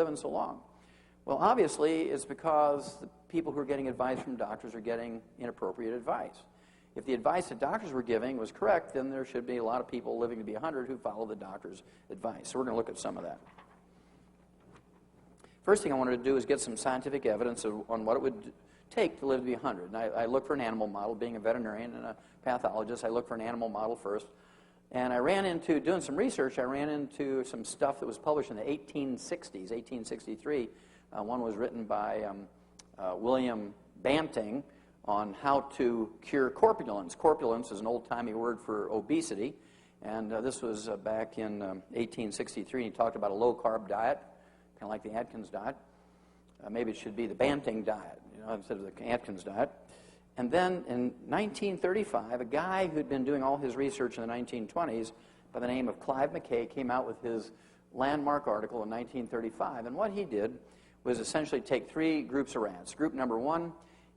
living so long? Well, obviously, it's because the people who are getting advice from doctors are getting inappropriate advice. If the advice that doctors were giving was correct, then there should be a lot of people living to be 100 who follow the doctor's advice. So we're going to look at some of that. First thing I wanted to do is get some scientific evidence on what it would take to live to be 100. And I looked for an animal model. Being a veterinarian and a pathologist, I looked for an animal model first. And I ran into, doing some research, I ran into some stuff that was published in the 1860s, 1863. One was written by William Banting on how to cure corpulence. Corpulence is an old-timey word for obesity. And this was back in 1863. He talked about a low-carb diet, kind of like the Atkins diet. Maybe it should be the Banting diet, instead of the Atkins diet. And then in 1935, a guy who'd been doing all his research in the 1920s by the name of Clive McKay came out with his landmark article in 1935. And what he did was essentially take 3 groups of rats. Group number 1,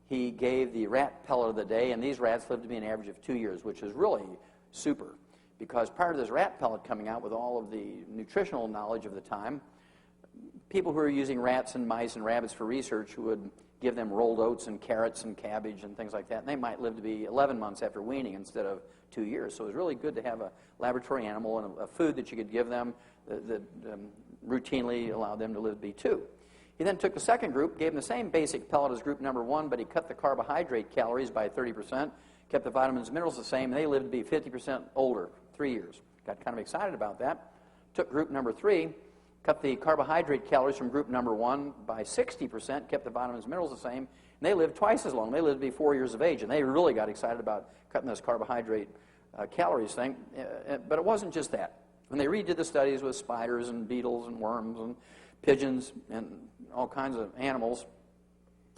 he gave the rat pellet of the day, and these rats lived to be an average of 2 years, which is really super, because prior to this rat pellet coming out with all of the nutritional knowledge of the time, people who are using rats and mice and rabbits for research would give them rolled oats and carrots and cabbage and things like that, and they might live to be 11 months after weaning instead of 2 years. So it was really good to have a laboratory animal and a food that you could give them that routinely allowed them to live to be 2. He then took the second group, gave them the same basic pellet as group number 1, but he cut the carbohydrate calories by 30%, kept the vitamins and minerals the same, and they lived to be 50% older, 3 years. Got kind of excited about that. Took group number 3, cut the carbohydrate calories from group number 1 by 60%, kept the vitamins and minerals the same, and they lived twice as long. They lived to be 4 years of age, and they really got excited about cutting this carbohydrate calories thing. But it wasn't just that. When they redid the studies with spiders and beetles and worms and pigeons and all kinds of animals,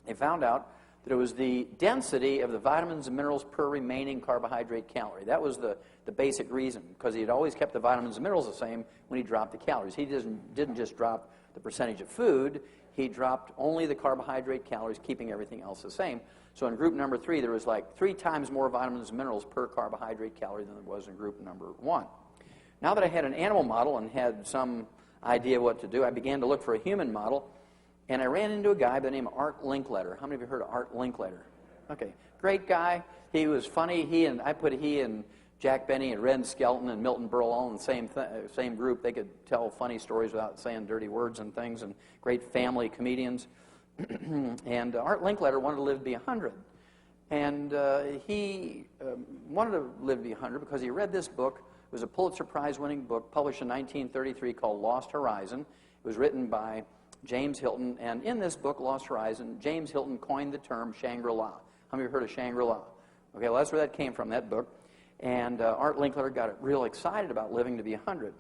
they found out that it was the density of the vitamins and minerals per remaining carbohydrate calorie. That was the basic reason, because he had always kept the vitamins and minerals the same when he dropped the calories. He didn't just drop the percentage of food, he dropped only the carbohydrate calories, keeping everything else the same. So in group number 3, there was like 3 times more vitamins and minerals per carbohydrate calorie than there was in group number 1. Now that I had an animal model and had some idea what to do, I began to look for a human model, and I ran into a guy by the name of Art Linkletter. How many of you heard of Art Linkletter? Okay, great guy. He was funny. I put he and Jack Benny and Red Skelton and Milton Berle all in the same group. They could tell funny stories without saying dirty words and things, and great family comedians. And Art Linkletter wanted to live to be 100. And he wanted to live to be 100 because he read this book. It was a Pulitzer Prize-winning book published in 1933 called Lost Horizon. It was written by James Hilton, and in this book, Lost Horizon, James Hilton coined the term Shangri-La. How many of you heard of Shangri-La? Okay, well, that's where that came from, that book. And Art Linkletter got real excited about living to be 100.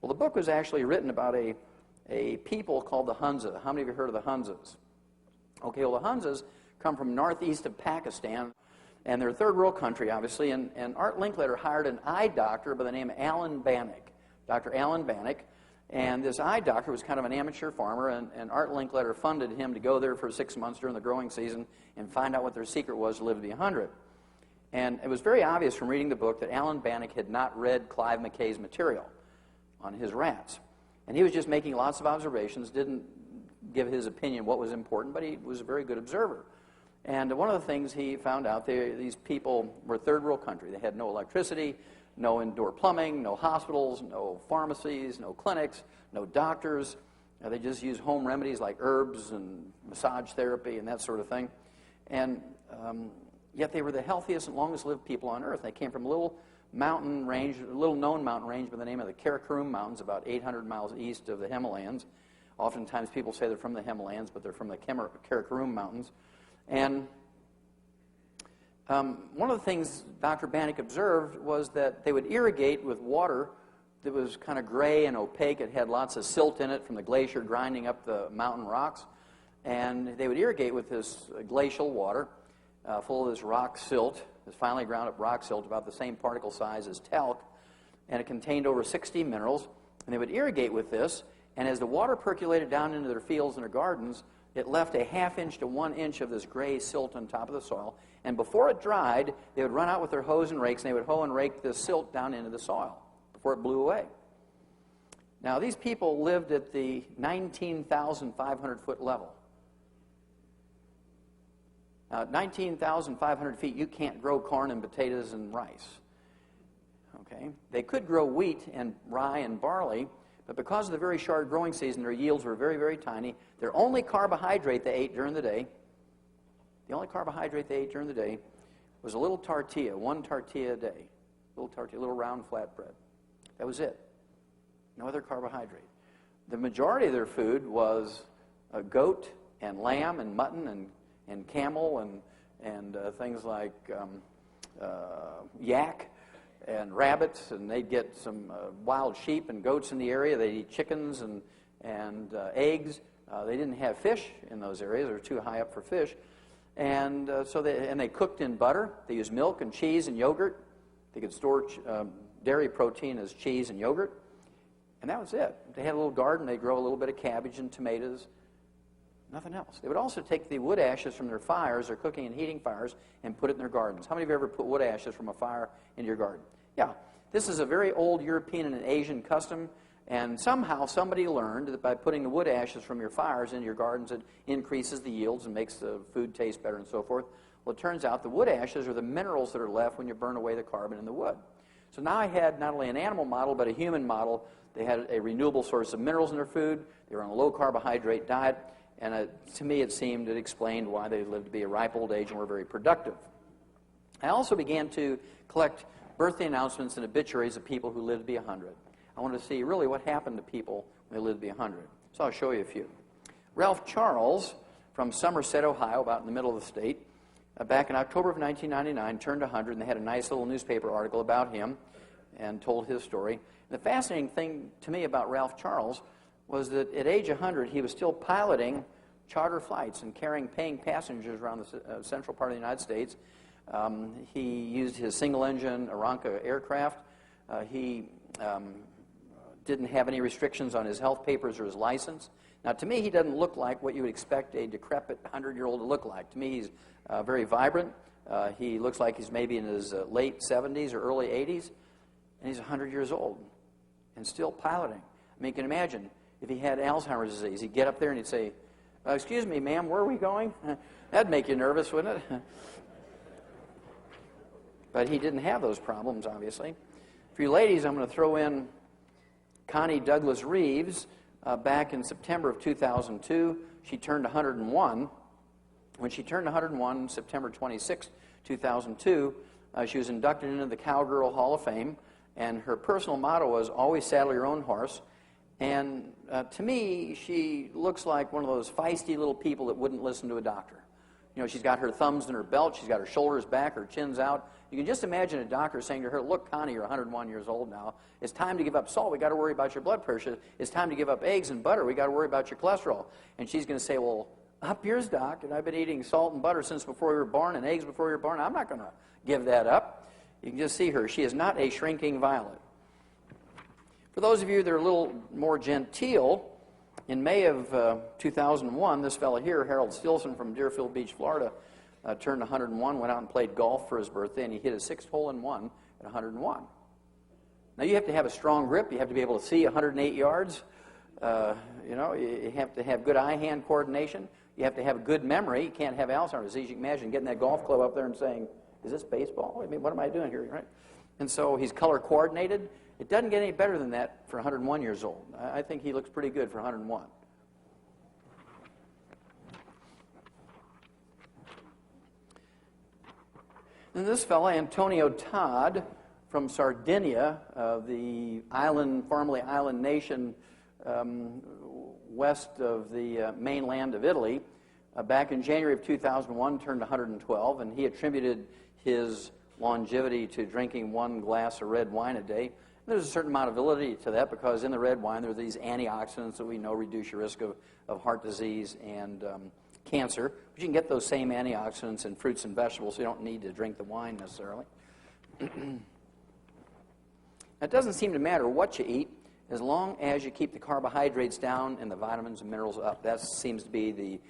Well, the book was actually written about a people called the Hunza. How many of you heard of the Hunzas? Okay, well, the Hunzas come from northeast of Pakistan, and they're a third world country, obviously, and Art Linkletter hired an eye doctor by the name of Alan Bannock, Dr. Alan Bannock. And this eye doctor was kind of an amateur farmer, and Art Linkletter funded him to go there for 6 months during the growing season and find out what their secret was to live to be 100. And it was very obvious from reading the book that Alan Bannock had not read Clive McKay's material on his rats. And he was just making lots of observations, didn't give his opinion what was important, but he was a very good observer. And one of the things he found out, these people were third world country. They had no electricity, no indoor plumbing, no hospitals, no pharmacies, no clinics, no doctors. They just used home remedies like herbs and massage therapy and that sort of thing. And yet they were the healthiest and longest lived people on earth. They came from a little mountain range, a little known mountain range by the name of the Karakoram Mountains, about 800 miles east of the Himalayas. Oftentimes people say they're from the Himalayas, but they're from the Karakoram Mountains. And one of the things Dr. Bannock observed was that they would irrigate with water that was kind of gray and opaque. It had lots of silt in it from the glacier grinding up the mountain rocks. And they would irrigate with this glacial water full of this rock silt, this finely ground up rock silt, about the same particle size as talc. And it contained over 60 minerals. And they would irrigate with this. And as the water percolated down into their fields and their gardens, it left a ½ inch to 1 inch of this gray silt on top of the soil. And before it dried, they would run out with their hoes and rakes, and they would hoe and rake the silt down into the soil before it blew away. Now, these people lived at the 19,500-foot level. Now, at 19,500 feet, you can't grow corn and potatoes and rice. Okay? They could grow wheat and rye and barley, but because of the very short growing season, their yields were very, very tiny. Their only carbohydrate they ate during the day, was a little tortilla, one tortilla a day. Little tortilla, little round flat bread. That was it. No other carbohydrate. The majority of their food was goat and lamb and mutton and camel and things like yak and rabbits, and they'd get some wild sheep and goats in the area. They'd eat chickens and eggs. They didn't have fish in those areas. They were too high up for fish. And so they cooked in butter. They used milk and cheese and yogurt. They could store dairy protein as cheese and yogurt. And that was it. They had a little garden. They'd grow a little bit of cabbage and tomatoes. Nothing else. They would also take the wood ashes from their fires, their cooking and heating fires, and put it in their gardens. How many of you ever put wood ashes from a fire into your garden? Yeah. This is a very old European and Asian custom, and somehow somebody learned that by putting the wood ashes from your fires into your gardens, it increases the yields and makes the food taste better and so forth. Well, it turns out the wood ashes are the minerals that are left when you burn away the carbon in the wood. So now I had not only an animal model, but a human model. They had a renewable source of minerals in their food. They were on a low-carbohydrate diet. And to me, it seemed it explained why they lived to be a ripe old age and were very productive. I also began to collect birthday announcements and obituaries of people who lived to be 100. I wanted to see really what happened to people when they lived to be 100. So I'll show you a few. Ralph Charles from Somerset, Ohio, about in the middle of the state, back in October of 1999, turned 100, and they had a nice little newspaper article about him and told his story. The fascinating thing to me about Ralph Charles was that at age 100, he was still piloting charter flights and paying passengers around the central part of the United States. He used his single-engine Aranca aircraft. He didn't have any restrictions on his health papers or his license. Now, to me, he doesn't look like what you would expect a decrepit 100-year-old to look like. To me, he's very vibrant. He looks like he's maybe in his late 70s or early 80s, and he's 100 years old and still piloting. I mean, you can imagine if he had Alzheimer's disease, he'd get up there and he'd say, "Excuse me, ma'am, where are we going?" That'd make you nervous, wouldn't it? But he didn't have those problems, obviously. For you ladies, I'm going to throw in Connie Douglas Reeves. Back in September of 2002, she turned 101. When she turned 101, September 26, 2002, she was inducted into the Cowgirl Hall of Fame, and her personal motto was, "Always saddle your own horse." And to me, she looks like one of those feisty little people that wouldn't listen to a doctor. You know, she's got her thumbs in her belt, she's got her shoulders back, her chin's out. You can just imagine a doctor saying to her, "Look, Connie, you're 101 years old now. It's time to give up salt. We got to worry about your blood pressure. It's time to give up eggs and butter. We got to worry about your cholesterol." And she's going to say, "Well, up yours, doc, and I've been eating salt and butter since before you were born and eggs before you were born. I'm not going to give that up." You can just see her. She is not a shrinking violet. For those of you that are a little more genteel, in May of 2001, this fellow here, Harold Stilson from Deerfield Beach, Florida, turned 101, went out and played golf for his birthday, and he hit his 6th hole-in-one at 101. Now, you have to have a strong grip. You have to be able to see 108 yards. You have to have good eye-hand coordination. You have to have a good memory. You can't have Alzheimer's disease. You can imagine getting that golf club up there and saying, "Is this baseball? I mean, what am I doing here?" Right? And so he's color coordinated. It doesn't get any better than that for 101 years old. I think he looks pretty good for 101. And this fellow, Antonio Todd, from Sardinia, the formerly island nation west of the mainland of Italy, back in January of 2001, turned 112, and he attributed his longevity to drinking 1 glass of red wine a day. There's a certain amount of validity to that because in the red wine there are these antioxidants that we know reduce your risk of heart disease and cancer. But you can get those same antioxidants in fruits and vegetables, so you don't need to drink the wine necessarily. It doesn't seem to matter what you eat as long as you keep the carbohydrates down and the vitamins and minerals up. That seems to be the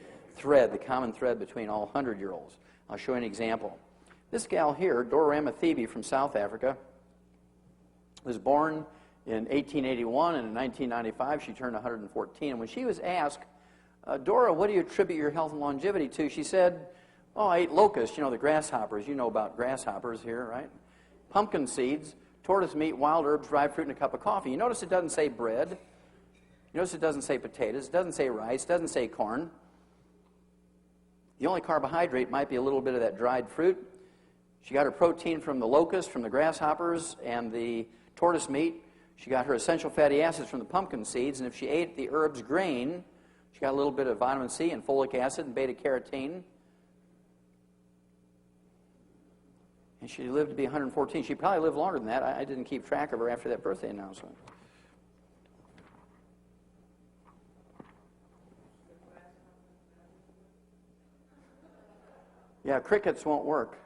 common thread between all 100-year-olds. I'll show you an example. This gal here, Dora Thebe from South Africa, was born in 1881, and in 1995 she turned 114. And when she was asked, Dora, what do you attribute your health and longevity to? She said, oh, I ate locusts, you know, the grasshoppers. You know about grasshoppers here, right? Pumpkin seeds, tortoise meat, wild herbs, dried fruit, and a cup of coffee. You notice it doesn't say bread. You notice it doesn't say potatoes. It doesn't say rice. It doesn't say corn. The only carbohydrate might be a little bit of that dried fruit. She got her protein from the locusts, from the grasshoppers, and the tortoise meat. She got her essential fatty acids from the pumpkin seeds. And if she ate the herbs grain, she got a little bit of vitamin C and folic acid and beta-carotene. And she lived to be 114. She probably lived longer than that. I didn't keep track of her after that birthday announcement. Yeah, crickets won't work.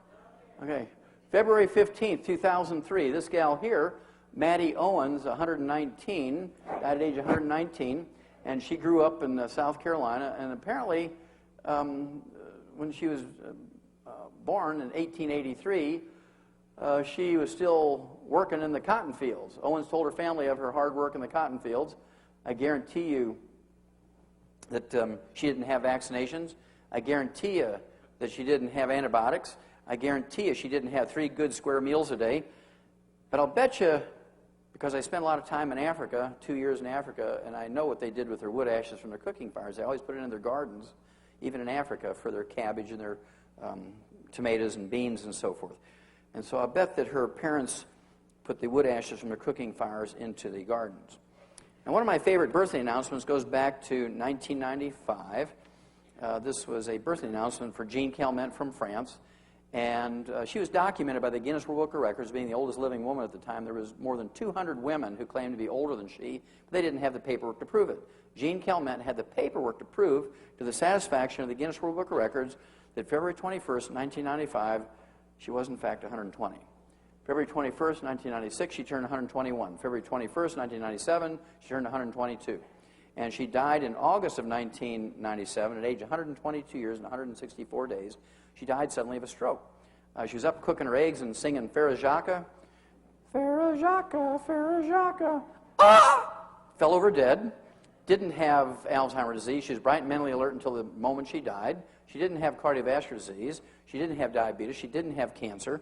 Okay. February 15th, 2003. This gal here, Maddie Owens, 119, died at age 119, and she grew up in South Carolina. And apparently, when she was born in 1883, she was still working in the cotton fields. Owens told her family of her hard work in the cotton fields. I guarantee you that she didn't have vaccinations. I guarantee you that she didn't have antibiotics. I guarantee you she didn't have 3 good square meals a day. But I'll bet you, because I spent a lot of time in Africa, 2 years in Africa, and I know what they did with their wood ashes from their cooking fires. They always put it in their gardens, even in Africa, for their cabbage and their tomatoes and beans and so forth. And so I bet that her parents put the wood ashes from their cooking fires into the gardens. And one of my favorite birthday announcements goes back to 1995. This was a birthday announcement for Jean Calment from France. And she was documented by the Guinness World Book of Records being the oldest living woman at the time. There was more than 200 women who claimed to be older than she, but they didn't have the paperwork to prove it. Jean Calment had the paperwork to prove, to the satisfaction of the Guinness World Book of Records, that February 21st, 1995, she was in fact 120. February 21st, 1996, she turned 121. February 21st, 1997, she turned 122. And she died in August of 1997 at age 122 years and 164 days. She died suddenly of a stroke. She was up cooking her eggs and singing Farah Jacques. Farah Jacques, Farah Jacques. Ah! Fell over dead. Didn't have Alzheimer's disease. She was bright and mentally alert until the moment she died. She didn't have cardiovascular disease. She didn't have diabetes. She didn't have cancer.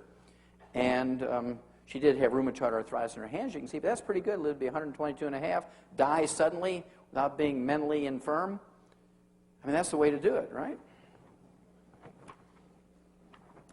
And she did have rheumatoid arthritis in her hands. You can see, but that's pretty good. Lived to be 122 and a half. Die suddenly without being mentally infirm. I mean, that's the way to do it, right?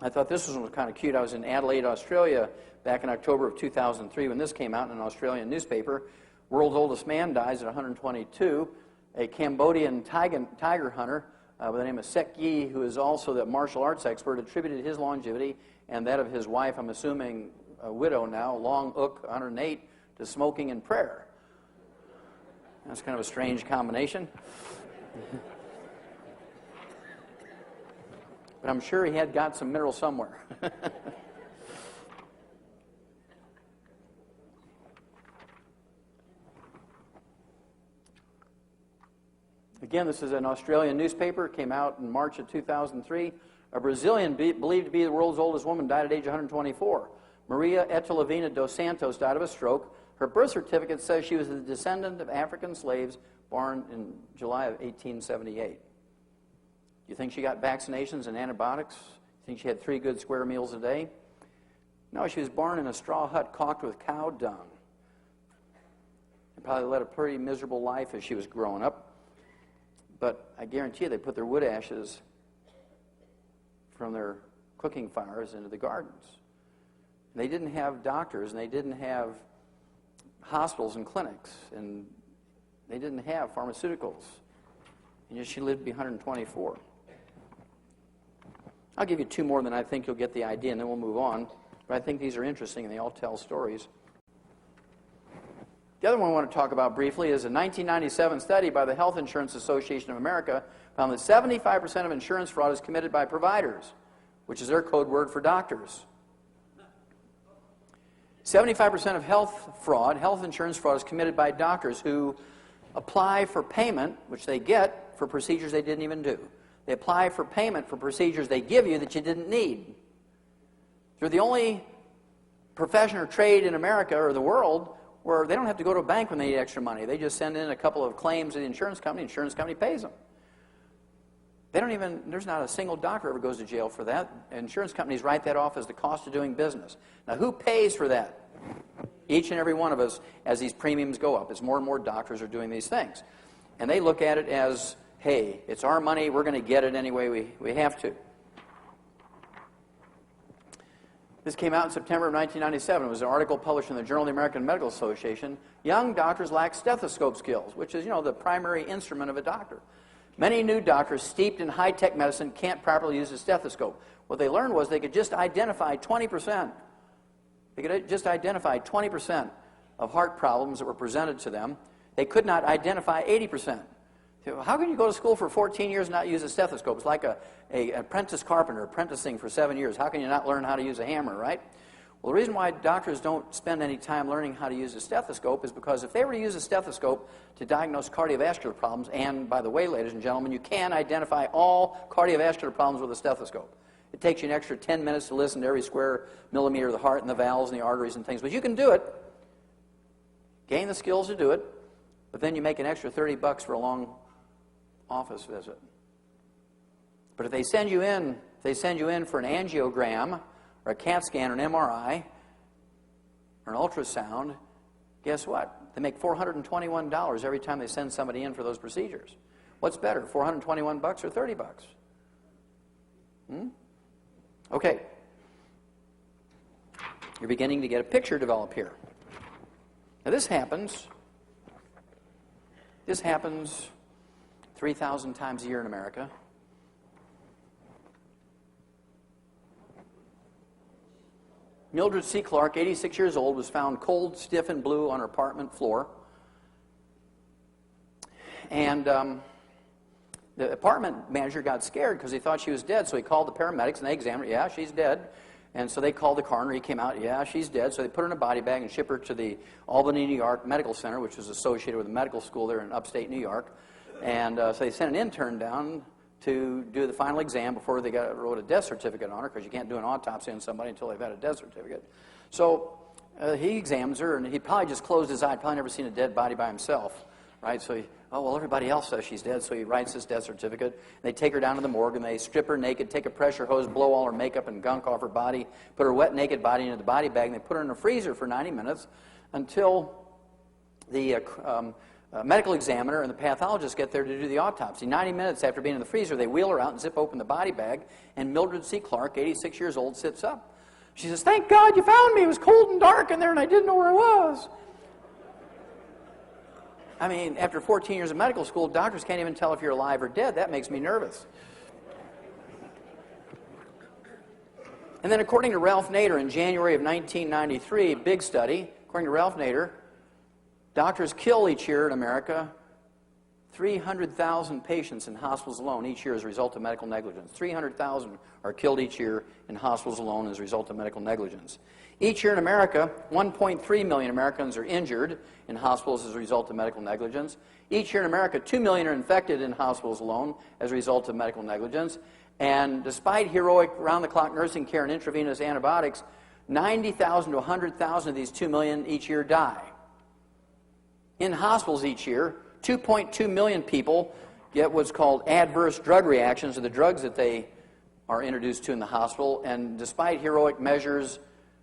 I thought this one was kind of cute. I was in Adelaide, Australia, back in October of 2003 when this came out in an Australian newspaper. World's oldest man dies at 122. A Cambodian tiger hunter by the name of Sek Yi, who is also the martial arts expert, attributed his longevity and that of his wife, I'm assuming a widow now, Long Uk, 108, to smoking and prayer. That's kind of a strange combination. But I'm sure he had got some mineral somewhere. Again, this is an Australian newspaper. It came out in March of 2003. A Brazilian believed to be the world's oldest woman died at age 124. Maria Etelvina dos Santos died of a stroke. Her birth certificate says she was a descendant of African slaves born in July of 1878. Do you think she got vaccinations and antibiotics? You think she had 3 good square meals a day? No, she was born in a straw hut caulked with cow dung. And probably led a pretty miserable life as she was growing up. But I guarantee you they put their wood ashes from their cooking fires into the gardens. And they didn't have doctors, and they didn't have hospitals and clinics, and they didn't have pharmaceuticals. And yet she lived to be 124. I'll give you 2 more, then I think you'll get the idea, and then we'll move on. But I think these are interesting, and they all tell stories. The other one I want to talk about briefly is a 1997 study by the Health Insurance Association of America found that 75% of insurance fraud is committed by providers, which is their code word for doctors. 75% of health insurance fraud is committed by doctors who apply for payment, which they get, for procedures they didn't even do. They apply for payment for procedures they give you that you didn't need. They're the only profession or trade in America or the world where they don't have to go to a bank when they need extra money. They just send in a couple of claims to the insurance company pays them. They don't even, there's not a single doctor ever goes to jail for that. Insurance companies write that off as the cost of doing business. Now, who pays for that? Each and every one of us, as these premiums go up, as more and more doctors are doing these things. And they look at it as, hey, it's our money, we're going to get it anyway we have to. This came out in September of 1997. It was an article published in the Journal of the American Medical Association. Young doctors lack stethoscope skills, which is, the primary instrument of a doctor. Many new doctors steeped in high-tech medicine can't properly use a stethoscope. What they learned was they could just identify 20%. They could just identify 20% of heart problems that were presented to them. They could not identify 80%. How can you go to school for 14 years and not use a stethoscope? It's like an apprentice carpenter apprenticing for 7 years. How can you not learn how to use a hammer, right? Well, the reason why doctors don't spend any time learning how to use a stethoscope is because if they were to use a stethoscope to diagnose cardiovascular problems, and by the way, ladies and gentlemen, you can identify all cardiovascular problems with a stethoscope. It takes you an extra 10 minutes to listen to every square millimeter of the heart and the valves and the arteries and things, but you can do it. Gain the skills to do it, but then you make an extra $30 for a long office visit. But if they send you in for an angiogram or a CAT scan or an MRI or an ultrasound, guess what? They make $421 every time they send somebody in for those procedures. What's better, $421 or $30? Okay. You're beginning to get a picture develop here. Now this happens 3,000 times a year in America. Mildred C. Clark, 86 years old, was found cold, stiff, and blue on her apartment floor. And the apartment manager got scared because he thought she was dead, so he called the paramedics, and they examined her. Yeah, she's dead. And so they called the coroner. He came out. Yeah, she's dead. So they put her in a body bag and shipped her to the Albany, New York Medical Center, which was associated with a medical school there in upstate New York. And so they sent an intern down to do the final exam before they wrote a death certificate on her, because you can't do an autopsy on somebody until they've had a death certificate. So he examines her, and he probably just closed his eye. I'd probably never seen a dead body by himself, right? So everybody else says she's dead, so he writes this death certificate. They take her down to the morgue, and they strip her naked, take a pressure hose, blow all her makeup and gunk off her body, put her wet, naked body into the body bag, and they put her in a freezer for 90 minutes until the medical examiner and the pathologist get there to do the autopsy. 90 minutes after being in the freezer, they wheel her out and zip open the body bag, and Mildred C. Clark, 86 years old, sits up. She says, "Thank God you found me. It was cold and dark in there, and I didn't know where I was." I mean, after 14 years of medical school, doctors can't even tell if you're alive or dead. That makes me nervous. And then according to Ralph Nader in January of 1993, big study, according to Ralph Nader, doctors kill each year in America 300,000 patients in hospitals alone each year as a result of medical negligence. 300,000 are killed each year in hospitals alone as a result of medical negligence. Each year in America, 1.3 million Americans are injured in hospitals as a result of medical negligence. Each year in America, 2 million are infected in hospitals alone as a result of medical negligence. And despite heroic round-the-clock nursing care and intravenous antibiotics, 90,000 to 100,000 of these 2 million each year die. In hospitals each year, 2.2 million people get what's called adverse drug reactions to the drugs that they are introduced to in the hospital, and despite heroic measures,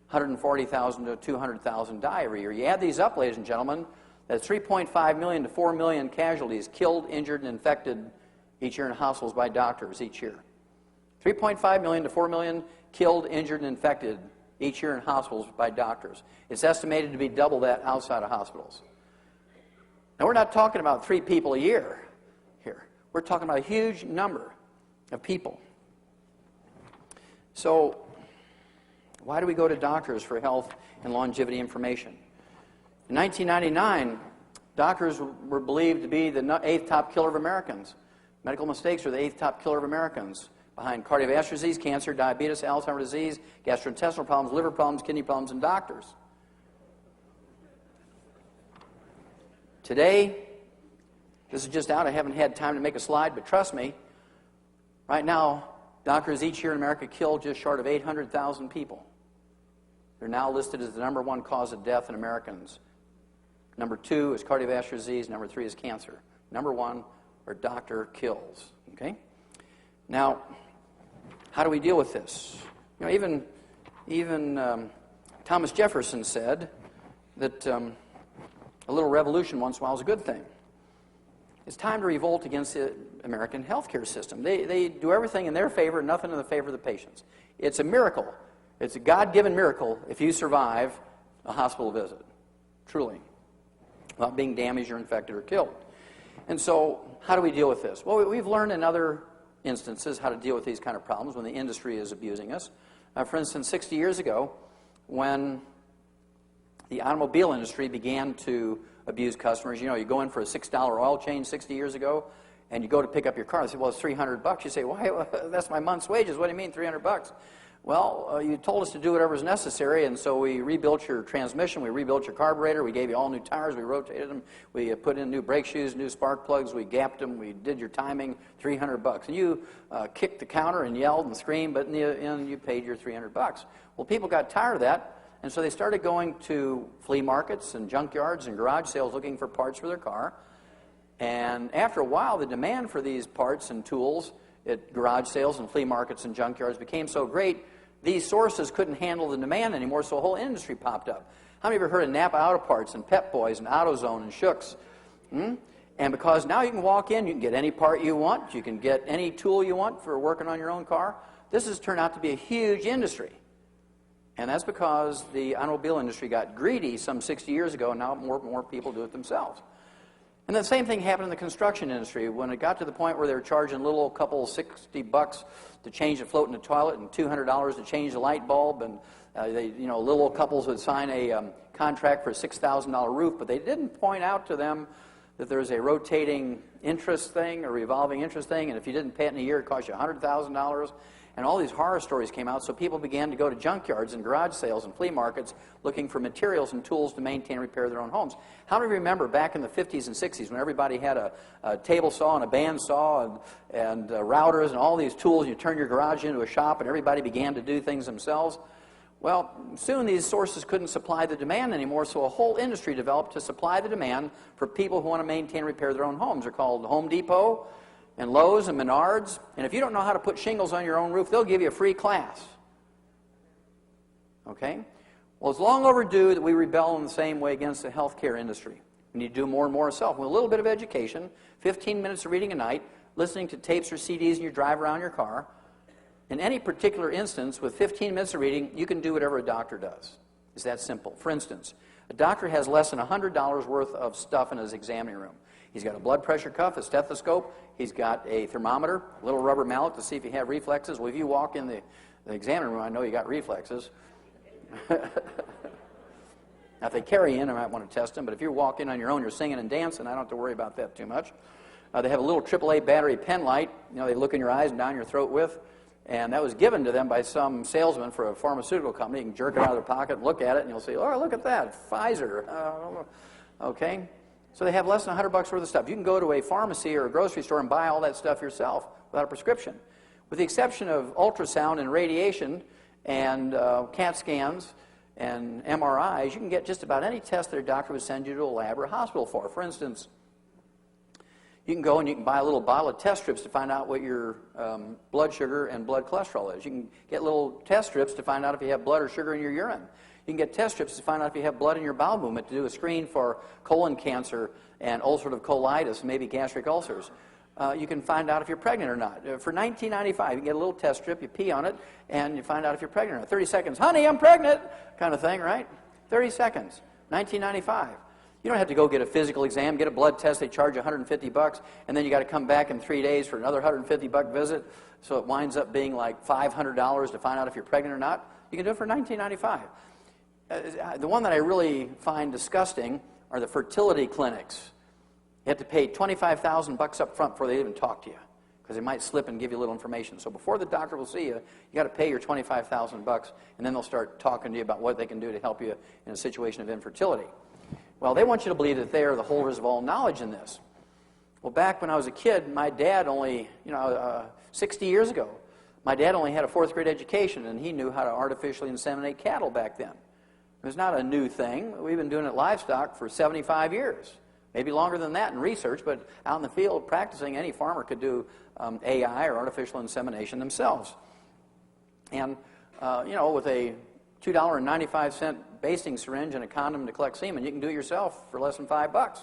140,000 to 200,000 die every year. You add these up, ladies and gentlemen, that's 3.5 million to 4 million casualties killed, injured, and infected each year in hospitals by doctors each year. 3.5 million to 4 million killed, injured, and infected each year in hospitals by doctors. It's estimated to be double that outside of hospitals. Now, we're not talking about 3 people a year here. We're talking about a huge number of people. So, why do we go to doctors for health and longevity information? In 1999, doctors were believed to be the 8th top killer of Americans. Medical mistakes are the 8th top killer of Americans, behind cardiovascular disease, cancer, diabetes, Alzheimer's disease, gastrointestinal problems, liver problems, kidney problems, and doctors. Today, this is just out. I haven't had time to make a slide, but trust me, right now, doctors each year in America kill just short of 800,000 people. They're now listed as the #1 cause of death in Americans Number 2 is cardiovascular disease. Number 3 is cancer. Number 1 are doctor kills. Okay? Now, how do we deal with this? You know, even Thomas Jefferson said that a little revolution once in a while is a good thing. It's time to revolt against the American healthcare system. They do everything in their favor, nothing in the favor of the patients. It's a miracle. It's a God-given miracle if you survive a hospital visit, truly, without being damaged or infected or killed. And so, how do we deal with this? Well, we've learned in other instances how to deal with these kind of problems when the industry is abusing us. For instance, 60 years ago, when the automobile industry began to abuse customers, you know, you go in for a $6 oil change 60 years ago, and you go to pick up your car. They say, well, it's $300. You say, why? That's my month's wages. What do you mean, $300? Well, you told us to do whatever was necessary, and so we rebuilt your transmission, we rebuilt your carburetor, we gave you all new tires, we rotated them, we put in new brake shoes, new spark plugs, we gapped them, we did your timing, $300. And you kicked the counter and yelled and screamed, but in the end, you paid your $300. Well, people got tired of that, and so they started going to flea markets and junkyards and garage sales looking for parts for their car. And after a while, the demand for these parts and tools at garage sales and flea markets and junkyards became so great, these sources couldn't handle the demand anymore, so a whole industry popped up. How many of you have heard of Napa Auto Parts and Pep Boys and AutoZone and Schutz? And because now you can walk in, you can get any part you want, you can get any tool you want for working on your own car. This has turned out to be a huge industry. And that's because the automobile industry got greedy some 60 years ago, and now more and more people do it themselves. And the same thing happened in the construction industry. When it got to the point where they were charging a little couple $60 to change a float in the toilet and $200 to change the light bulb, and little couples would sign a contract for a $6,000 roof, but they didn't point out to them that there's a rotating interest thing, a revolving interest thing, and if you didn't pay it in a year, it cost you $100,000. And all these horror stories came out, so people began to go to junkyards and garage sales and flea markets looking for materials and tools to maintain and repair their own homes. How many remember back in the 50s and 60s when everybody had a table saw and a bandsaw and routers and all these tools, and you turn your garage into a shop and everybody began to do things themselves? Well, soon these sources couldn't supply the demand anymore, so a whole industry developed to supply the demand for people who want to maintain and repair their own homes. They're called Home Depot and Lowe's and Menards, and if you don't know how to put shingles on your own roof, they'll give you a free class. Okay? Well, it's long overdue that we rebel in the same way against the healthcare industry. We need to do more and more ourselves. With a little bit of education, 15 minutes of reading a night, listening to tapes or CDs in your drive around your car. In any particular instance, with 15 minutes of reading, you can do whatever a doctor does. It's that simple. For instance, a doctor has less than $100 worth of stuff in his examining room. He's got a blood pressure cuff, a stethoscope, he's got a thermometer, a little rubber mallet to see if you have reflexes. Well, if you walk in the examining room, I know you got reflexes. Now, if they carry in, I might want to test them, but if you walk in on your own, you're singing and dancing, I don't have to worry about that too much. They have a little AAA battery pen light, they look in your eyes and down your throat with, and that was given to them by some salesman for a pharmaceutical company. You can jerk it out of their pocket and look at it, and you'll say, oh, look at that, Pfizer. Okay? So they have less than $100 worth of stuff. You can go to a pharmacy or a grocery store and buy all that stuff yourself without a prescription. With the exception of ultrasound and radiation and CAT scans and MRIs, you can get just about any test that a doctor would send you to a lab or a hospital for. For instance, you can go and you can buy a little bottle of test strips to find out what your blood sugar and blood cholesterol is. You can get little test strips to find out if you have blood or sugar in your urine. You can get test strips to find out if you have blood in your bowel movement to do a screen for colon cancer and ulcerative colitis and maybe gastric ulcers. You can find out if you're pregnant or not. For $19.95, you can get a little test strip, you pee on it, and you find out if you're pregnant or not. 30 seconds, honey, I'm pregnant, kind of thing, right? 30 seconds, $19.95. You don't have to go get a physical exam, get a blood test, they charge you $150, and then you got to come back in 3 days for another $150 visit, so it winds up being like $500 to find out if you're pregnant or not. You can do it for $19.95. The one that I really find disgusting are the fertility clinics. You have to pay $25,000 up front before they even talk to you, because they might slip and give you a little information. So before the doctor will see you, you got to pay your $25,000, and then they'll start talking to you about what they can do to help you in a situation of infertility. Well, they want you to believe that they are the holders of all knowledge in this. Well, back when I was a kid, my dad only, 60 years ago, my dad only had a 4th grade education, and he knew how to artificially inseminate cattle back then. It's not a new thing. We've been doing it livestock for 75 years. Maybe longer than that in research, but out in the field practicing, any farmer could do AI or artificial insemination themselves. And, you know, with a $2.95 basting syringe and a condom to collect semen, you can do it yourself for less than $5.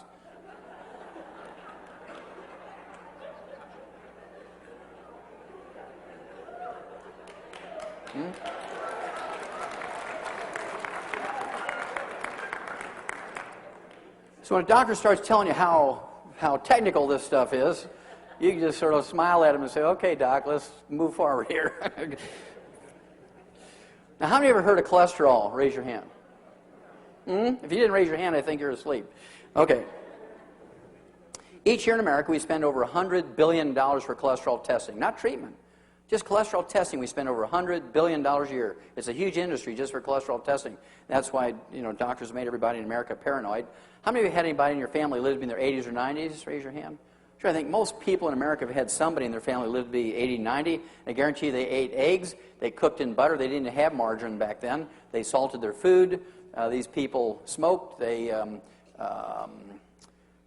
So when a doctor starts telling you how technical this stuff is, you can just sort of smile at him and say, okay, doc, let's move forward here. Now, how many of you ever heard of cholesterol? Raise your hand. If you didn't raise your hand, I think you're asleep. Okay. Each year in America, we spend over $100 billion for cholesterol testing, not treatment. Just cholesterol testing, we spend over $100 billion a year. It's a huge industry just for cholesterol testing. That's why, you know, doctors made everybody in America paranoid. How many of you had anybody in your family live in their 80s or 90s? Raise your hand. Sure, I think most people in America have had somebody in their family live to be 80, 90. I guarantee you they ate eggs, they cooked in butter, they didn't have margarine back then. They salted their food. These people smoked. They,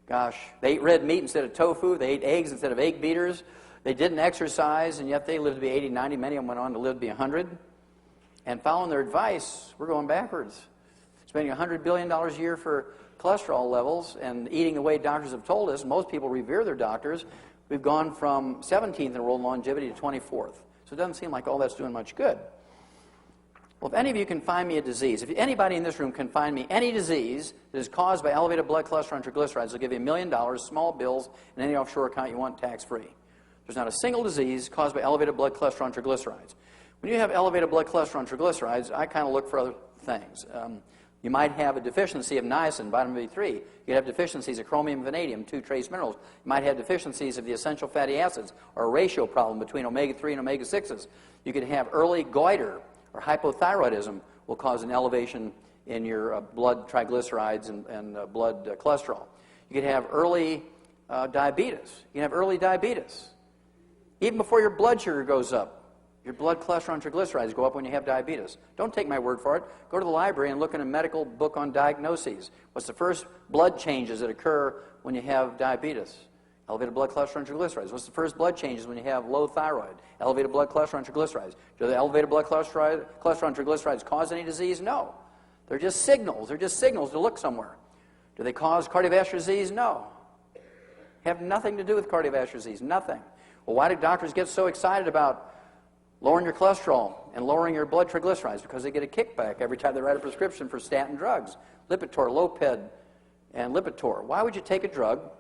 they ate red meat instead of tofu. They ate eggs instead of egg beaters. They didn't exercise, and yet they lived to be 80, 90. Many of them went on to live to be 100. And following their advice, we're going backwards. Spending $100 billion a year for cholesterol levels and eating the way doctors have told us. Most people revere their doctors. We've gone from 17th in the world in longevity to 24th. So it doesn't seem like all that's doing much good. Well, if any of you can find me a disease, if anybody in this room can find me any disease that is caused by elevated blood cholesterol and triglycerides, I'll give you $1 million, small bills, and any offshore account you want tax-free. There's not a single disease caused by elevated blood cholesterol and triglycerides. When you have elevated blood cholesterol and triglycerides, I kind of look for other things. You might have a deficiency of niacin, vitamin B3. You could have deficiencies of chromium and vanadium, 2 trace minerals. You might have deficiencies of the essential fatty acids, or a ratio problem between omega-3 and omega-6s. You could have early goiter, or hypothyroidism will cause an elevation in your blood triglycerides and blood cholesterol. You could have early diabetes. You can have early diabetes. Even before your blood sugar goes up, your blood cholesterol and triglycerides go up when you have diabetes. Don't take my word for it. Go to the library and look in a medical book on diagnoses. What's the first blood changes that occur when you have diabetes? Elevated blood cholesterol and triglycerides. What's the first blood changes when you have low thyroid? Elevated blood cholesterol and triglycerides. Do the elevated blood cholesterol and triglycerides cause any disease? No. They're just signals. They're just signals to look somewhere. Do they cause cardiovascular disease? No. Have nothing to do with cardiovascular disease. Nothing. Well, why do doctors get so excited about lowering your cholesterol and lowering your blood triglycerides? Because they get a kickback every time they write a prescription for statin drugs. Lipitor, Loped, and Lipitor. Why would you take a drug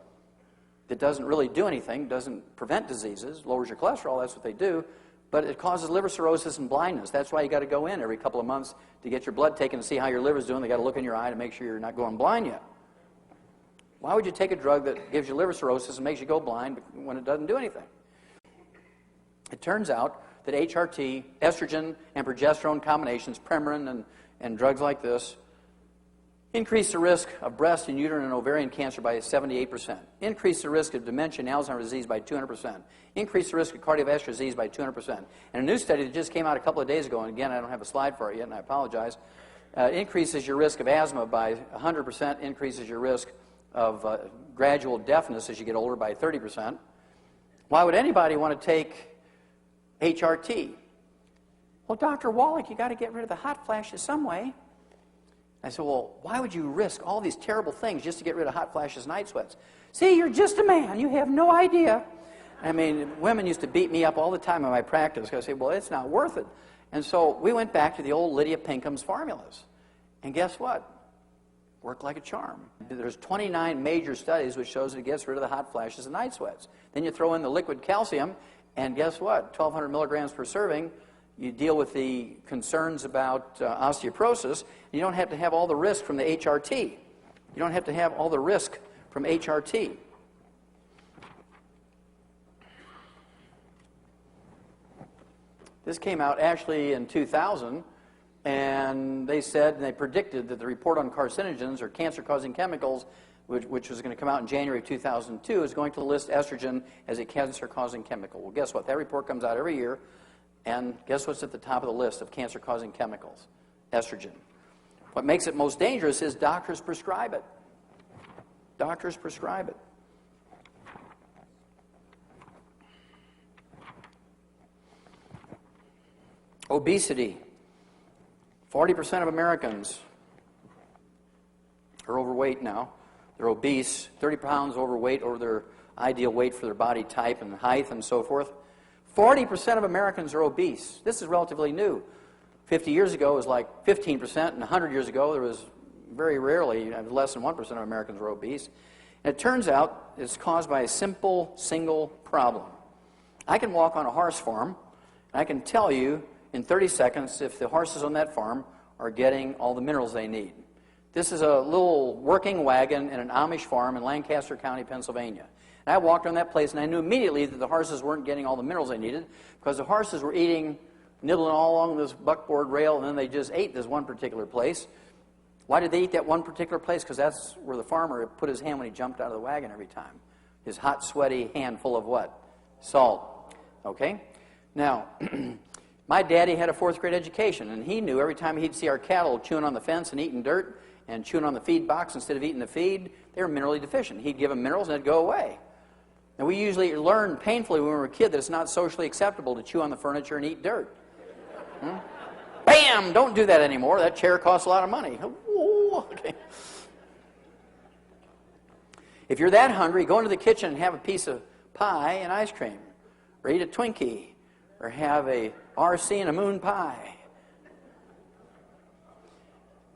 that doesn't really do anything, doesn't prevent diseases, lowers your cholesterol, that's what they do, but it causes liver cirrhosis and blindness. That's why you got to go in every couple of months to get your blood taken to see how your liver's doing. They got to look in your eye to make sure you're not going blind yet. Why would you take a drug that gives you liver cirrhosis and makes you go blind when it doesn't do anything? It turns out that HRT, estrogen, and progesterone combinations, Premarin and drugs like this, increase the risk of breast and uterine and ovarian cancer by 78%, increase the risk of dementia and Alzheimer's disease by 200%, increase the risk of cardiovascular disease by 200%. And a new study that just came out a couple of days ago, and again, I don't have a slide for it yet, and I apologize, increases your risk of asthma by 100%, increases your risk of gradual deafness as you get older by 30%. Why would anybody want to take HRT? Well, Dr. Wallch, you got to get rid of the hot flashes some way. I said, well, why would you risk all these terrible things just to get rid of hot flashes and night sweats? See, you're just a man. You have no idea. I mean, women used to beat me up all the time in my practice. I say, well, it's not worth it. And so we went back to the old Lydia Pinkham's formulas. And guess what? Worked like a charm. There's 29 major studies which shows that it gets rid of the hot flashes and night sweats. Then you throw in the liquid calcium, and guess what? 1,200 milligrams per serving. You deal with the concerns about osteoporosis. You don't have to have all the risk from the HRT. You don't have to have all the risk from HRT. This came out actually in 2000, and they said, and they predicted that the report on carcinogens or cancer-causing chemicals, which was going to come out in January of 2002, is going to list estrogen as a cancer-causing chemical. Well, guess what? That report comes out every year. And guess what's at the top of the list of cancer-causing chemicals? Estrogen. What makes it most dangerous is doctors prescribe it. Doctors prescribe it. Obesity. 40% of Americans are overweight now. They're obese, 30 pounds overweight over their ideal weight for their body type and height and so forth. 40% of Americans are obese. This is relatively new. 50 years ago, it was like 15%, and 100 years ago, there was very rarely, less than 1% of Americans were obese. And it turns out it's caused by a simple, single problem. I can walk on a horse farm, and I can tell you in 30 seconds if the horses on that farm are getting all the minerals they need. This is a little working wagon in an Amish farm in Lancaster County, Pennsylvania. And I walked on that place, and I knew immediately that the horses weren't getting all the minerals they needed because the horses were eating, nibbling all along this buckboard rail, and then they just ate this one particular place. Why did they eat that one particular place? Because that's where the farmer put his hand when he jumped out of the wagon every time. His hot, sweaty hand full of what? Salt. Okay? Now, my daddy had a 4th grade education, and he knew every time he'd see our cattle chewing on the fence and eating dirt and chewing on the feed box instead of eating the feed, they were minerally deficient. He'd give them minerals and they'd go away. And we usually learned painfully when we were a kid that it's not socially acceptable to chew on the furniture and eat dirt. Bam! Don't do that anymore. That chair costs a lot of money. Ooh, okay. If you're that hungry, go into the kitchen and have a piece of pie and ice cream, or eat a Twinkie, or have a RC and a moon pie.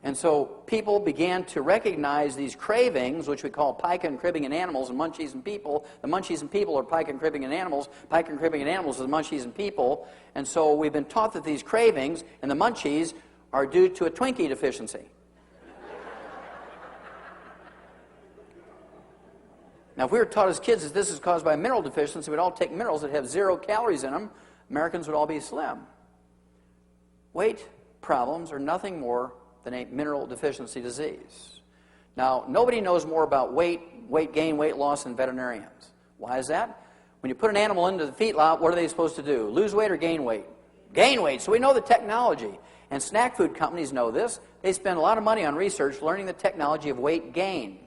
And so people began to recognize these cravings, which we call pica and cribbing in animals and munchies in people. The munchies in people are pica and cribbing in animals. Pica and cribbing in animals are the munchies in people. And so we've been taught that these cravings and the munchies are due to a Twinkie deficiency. Now, if we were taught as kids that this is caused by a mineral deficiency, we'd all take minerals that have 0 calories in them. Americans would all be slim. Weight problems are nothing more than a mineral deficiency disease. Now, nobody knows more about weight gain, weight loss than veterinarians. Why is that? When you put an animal into the feedlot, what are they supposed to do? Lose weight or gain weight? Gain weight. So we know the technology. And snack food companies know this. They spend a lot of money on research learning the technology of weight gain.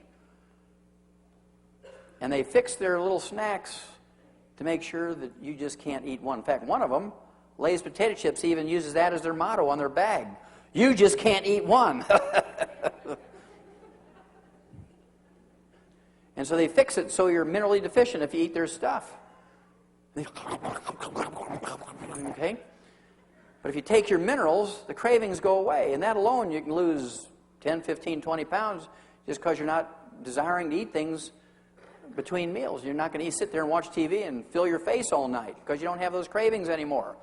And they fix their little snacks to make sure that you just can't eat one. In fact, one of them, Lay's potato chips, even uses that as their motto on their bag. You just can't eat one. And so they fix it so you're minerally deficient if you eat their stuff. Okay? But if you take your minerals, the cravings go away. And that alone, you can lose 10, 15, 20 pounds just because you're not desiring to eat things between meals. You're not going to sit there and watch TV and fill your face all night because you don't have those cravings anymore.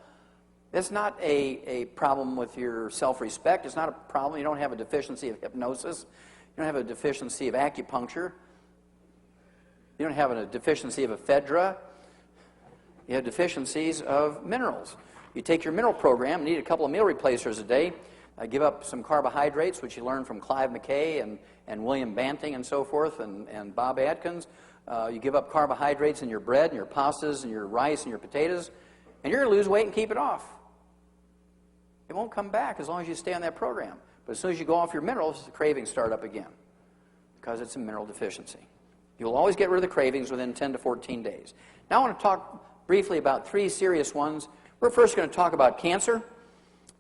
It's not a problem with your self-respect. It's not a problem. You don't have a deficiency of hypnosis. You don't have a deficiency of acupuncture. You don't have a deficiency of ephedra. You have deficiencies of minerals. You take your mineral program, need a couple of meal replacers a day, give up some carbohydrates, which you learn from Clive McKay and William Banting and so forth, and Bob Atkins. You give up carbohydrates in your bread and your pastas and your rice and your potatoes, and you're going to lose weight and keep it off. It won't come back as long as you stay on that program. But as soon as you go off your minerals, the cravings start up again because it's a mineral deficiency. You'll always get rid of the cravings within 10 to 14 days. Now I want to talk briefly about 3 serious ones. We're first going to talk about cancer.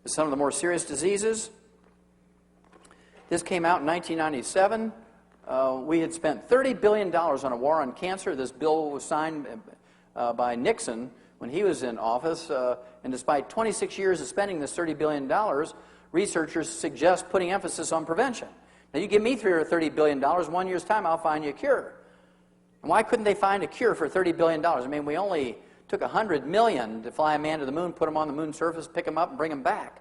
It's some of the more serious diseases. This came out in 1997. We had spent $30 billion on a war on cancer. This bill was signed by Nixon when he was in office, and despite 26 years of spending this $30 billion, researchers suggest putting emphasis on prevention. Now, you give me $30 billion, 1 year's time, I'll find you a cure. And why couldn't they find a cure for $30 billion? I mean, we only took $100 million to fly a man to the moon, put him on the moon's surface, pick him up, and bring him back.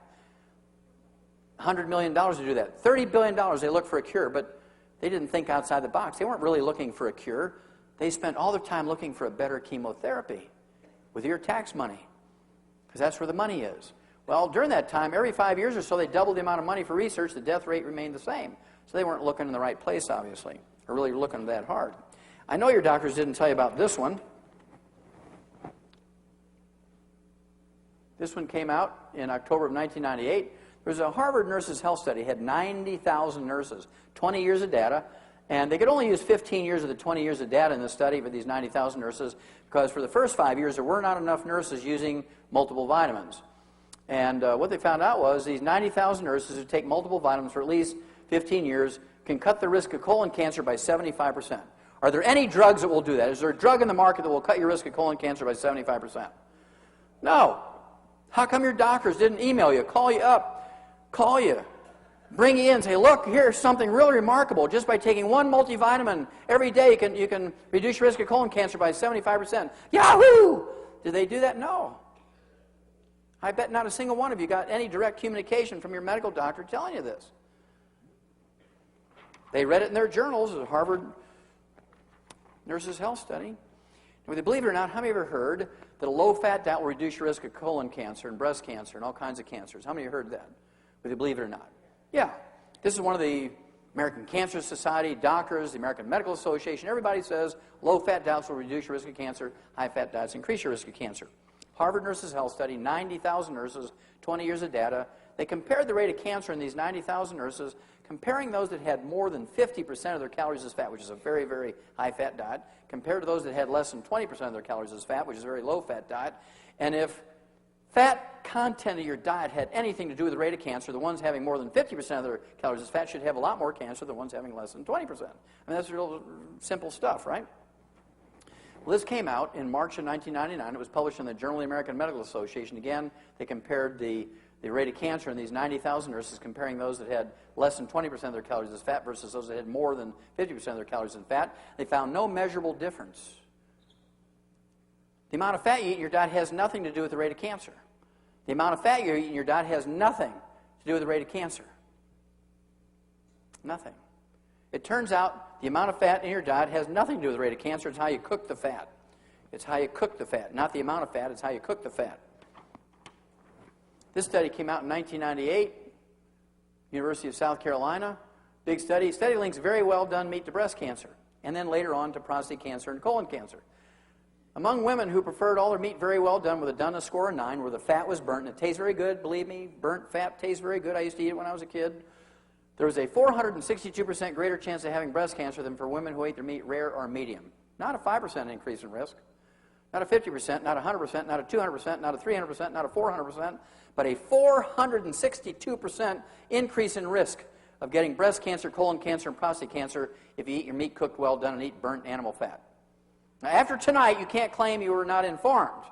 $100 million to do that. $30 billion, they looked for a cure, but they didn't think outside the box. They weren't really looking for a cure. They spent all their time looking for a better chemotherapy with your tax money, because that's where the money is. Well, during that time, every 5 years or so, they doubled the amount of money for research. The death rate remained the same. So they weren't looking in the right place, obviously, or really looking that hard. I know your doctors didn't tell you about this one. This one came out in October of 1998. There's a Harvard Nurses Health Study, had 90,000 nurses, 20 years of data, and they could only use 15 years of the 20 years of data in the study for these 90,000 nurses because for the first 5 years there were not enough nurses using multiple vitamins. And what they found out was these 90,000 nurses who take multiple vitamins for at least 15 years can cut the risk of colon cancer by 75%. Are there any drugs that will do that? Is there a drug in the market that will cut your risk of colon cancer by 75%? No. How come your doctors didn't email you, call you up, call you, bring you in, say, look, here's something really remarkable. Just by taking one multivitamin every day, you can reduce your risk of colon cancer by 75%. Yahoo! Did they do that? No. I bet not a single one of you got any direct communication from your medical doctor telling you this. They read it in their journals, a Harvard Nurses Health Study. Whether you believe it or not, how many of you have ever heard that a low-fat diet will reduce your risk of colon cancer and breast cancer and all kinds of cancers? How many of you heard that? Whether you believe it or not. Yeah. This is one of the American Cancer Society, doctors, the American Medical Association. Everybody says low-fat diets will reduce your risk of cancer. High-fat diets increase your risk of cancer. Harvard Nurses Health Study, 90,000 nurses, 20 years of data. They compared the rate of cancer in these 90,000 nurses, comparing those that had more than 50% of their calories as fat, which is a very, very high-fat diet, compared to those that had less than 20% of their calories as fat, which is a very low-fat diet. And if fat content of your diet had anything to do with the rate of cancer, the ones having more than 50% of their calories as fat should have a lot more cancer than the ones having less than 20%. I mean, that's real simple stuff, right? Well, this came out in March of 1999. It was published in the Journal of the American Medical Association. Again, they compared the rate of cancer in these 90,000 nurses, comparing those that had less than 20% of their calories as fat versus those that had more than 50% of their calories as fat. They found no measurable difference. The amount of fat you eat in your diet has nothing to do with the rate of cancer. The amount of fat you eat in your diet has nothing to do with the rate of cancer. Nothing. It turns out the amount of fat in your diet has nothing to do with the rate of cancer. It's how you cook the fat. It's how you cook the fat. Not the amount of fat, it's how you cook the fat. This study came out in 1998, University of South Carolina. Big study. Study links very well done meat to breast cancer, and then later on to prostate cancer and colon cancer. Among women who preferred all their meat very well done with a doneness score of 9, where the fat was burnt, and it tastes very good, believe me, burnt fat tastes very good. I used to eat it when I was a kid. There was a 462% greater chance of having breast cancer than for women who ate their meat rare or medium. Not a 5% increase in risk. Not a 50%, not a 100%, not a 200%, not a 300%, not a 400%, but a 462% increase in risk of getting breast cancer, colon cancer, and prostate cancer if you eat your meat cooked well done and eat burnt animal fat. Now, after tonight, you can't claim you were not informed.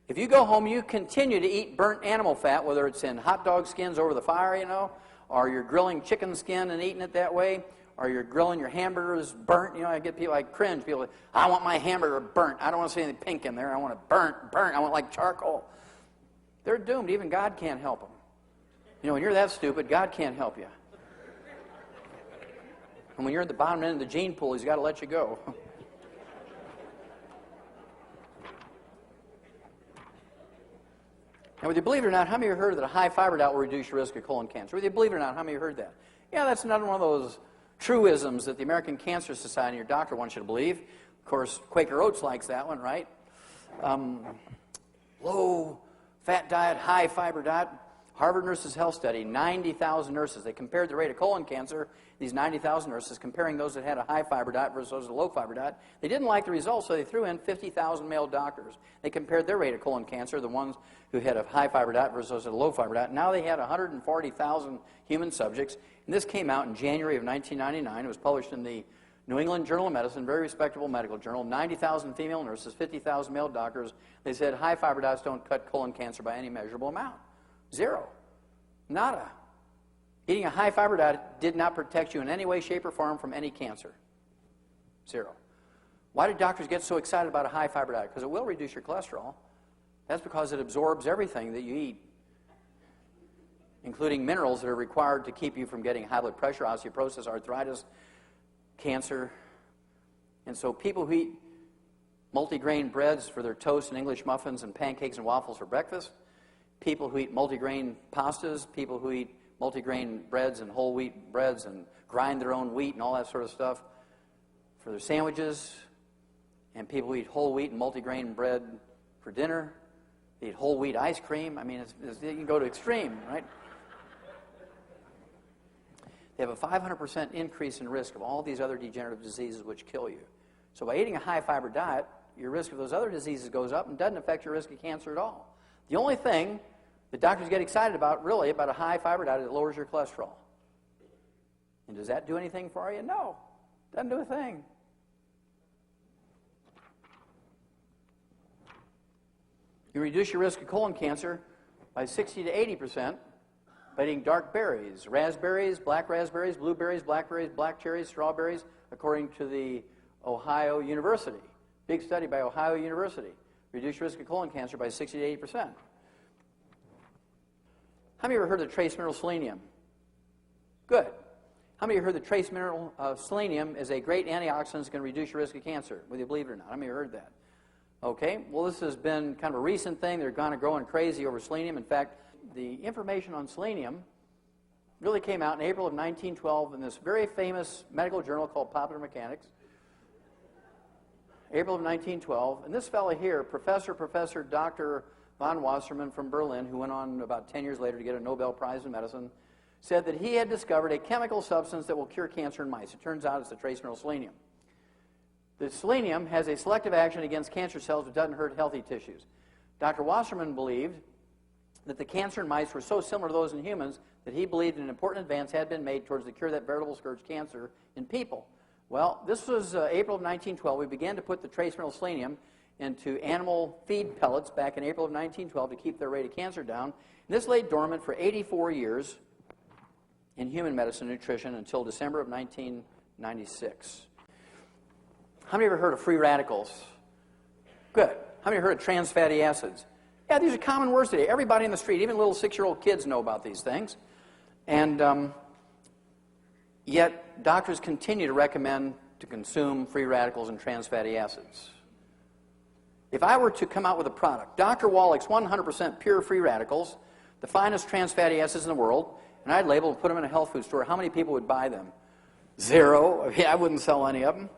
If you go home, you continue to eat burnt animal fat, whether it's in hot dog skins over the fire, you know, or you're grilling chicken skin and eating it that way, or you're grilling your hamburgers burnt. You know, I get people, I cringe. People, I want my hamburger burnt. I don't want to see anything pink in there. I want it burnt. I want like charcoal. They're doomed. Even God can't help them. You know, when you're that stupid, God can't help you. And when you're at the bottom end of the gene pool, He's got to let you go. Now, whether you believe it or not, how many of you heard that a high fiber diet will reduce your risk of colon cancer? Whether you believe it or not, how many of you heard that? Yeah, that's another one of those truisms that the American Cancer Society and your doctor wants you to believe. Of course, Quaker Oats likes that one, right? Low-fat diet, high-fiber diet. Harvard Nurses Health Study, 90,000 nurses. They compared the rate of colon cancer, these 90,000 nurses, comparing those that had a high-fiber diet versus those with a low-fiber diet. They didn't like the results, so they threw in 50,000 male doctors. They compared their rate of colon cancer, the ones who had a high-fiber diet versus those with a low-fiber diet. Now they had 140,000 human subjects, and this came out in January of 1999. It was published in the New England Journal of Medicine, very respectable medical journal. 90,000 female nurses, 50,000 male doctors. They said high-fiber diets don't cut colon cancer by any measurable amount. Zero. Nada. Eating a high-fiber diet did not protect you in any way, shape, or form from any cancer. Zero. Why do doctors get so excited about a high-fiber diet? Because it will reduce your cholesterol. That's because it absorbs everything that you eat, including minerals that are required to keep you from getting high blood pressure, osteoporosis, arthritis, cancer. And so people who eat multigrain breads for their toast and English muffins and pancakes and waffles for breakfast, people who eat multigrain pastas, people who eat multigrain breads and whole wheat breads and grind their own wheat and all that sort of stuff for their sandwiches, and people who eat whole wheat and multigrain bread for dinner, They eat whole wheat ice cream. I mean, you can go to extreme, right? They have a 500% increase in risk of all these other degenerative diseases which kill you. So by eating a high-fiber diet, your risk of those other diseases goes up and doesn't affect your risk of cancer at all. The only thing that doctors get excited about, really, about a high-fiber diet is it lowers your cholesterol. And does that do anything for you? No. Doesn't do a thing. You reduce your risk of colon cancer by 60 to 80% by eating dark berries, raspberries, black raspberries, blueberries, blackberries, black cherries, strawberries, according to the Ohio University. Big study by Ohio University. Reduce your risk of colon cancer by 60 to 80%. How many of you ever heard of the trace mineral selenium? Good. How many of you heard the trace mineral selenium is a great antioxidant that's going to reduce your risk of cancer, whether you believe it or not? How many of you heard that? Okay, well, this has been kind of a recent thing. They're kind of growing crazy over selenium. In fact, the information on selenium really came out in April of 1912 in this very famous medical journal called Popular Mechanics. April of 1912. And this fellow here, Professor Dr. von Wassermann from Berlin, who went on about 10 years later to get a Nobel Prize in medicine, said that he had discovered a chemical substance that will cure cancer in mice. It turns out it's the trace mineral selenium. The selenium has a selective action against cancer cells but doesn't hurt healthy tissues. Dr. Wassermann believed that the cancer in mice were so similar to those in humans that he believed an important advance had been made towards the cure of that veritable scourge cancer in people. Well, this was April of 1912. We began to put the trace mineral selenium into animal feed pellets back in April of 1912 to keep their rate of cancer down. And this lay dormant for 84 years in human medicine and nutrition until December of 1996. How many of you ever heard of free radicals? Good. How many of you heard of trans fatty acids? Yeah, these are common words today. Everybody in the street, even little 6-year-old kids know about these things. And yet, doctors continue to recommend to consume free radicals and trans fatty acids. If I were to come out with a product, Dr. Wallach's 100% pure free radicals, the finest trans fatty acids in the world, and I'd label and put them in a health food store, how many people would buy them? 0. Yeah, I wouldn't sell any of them.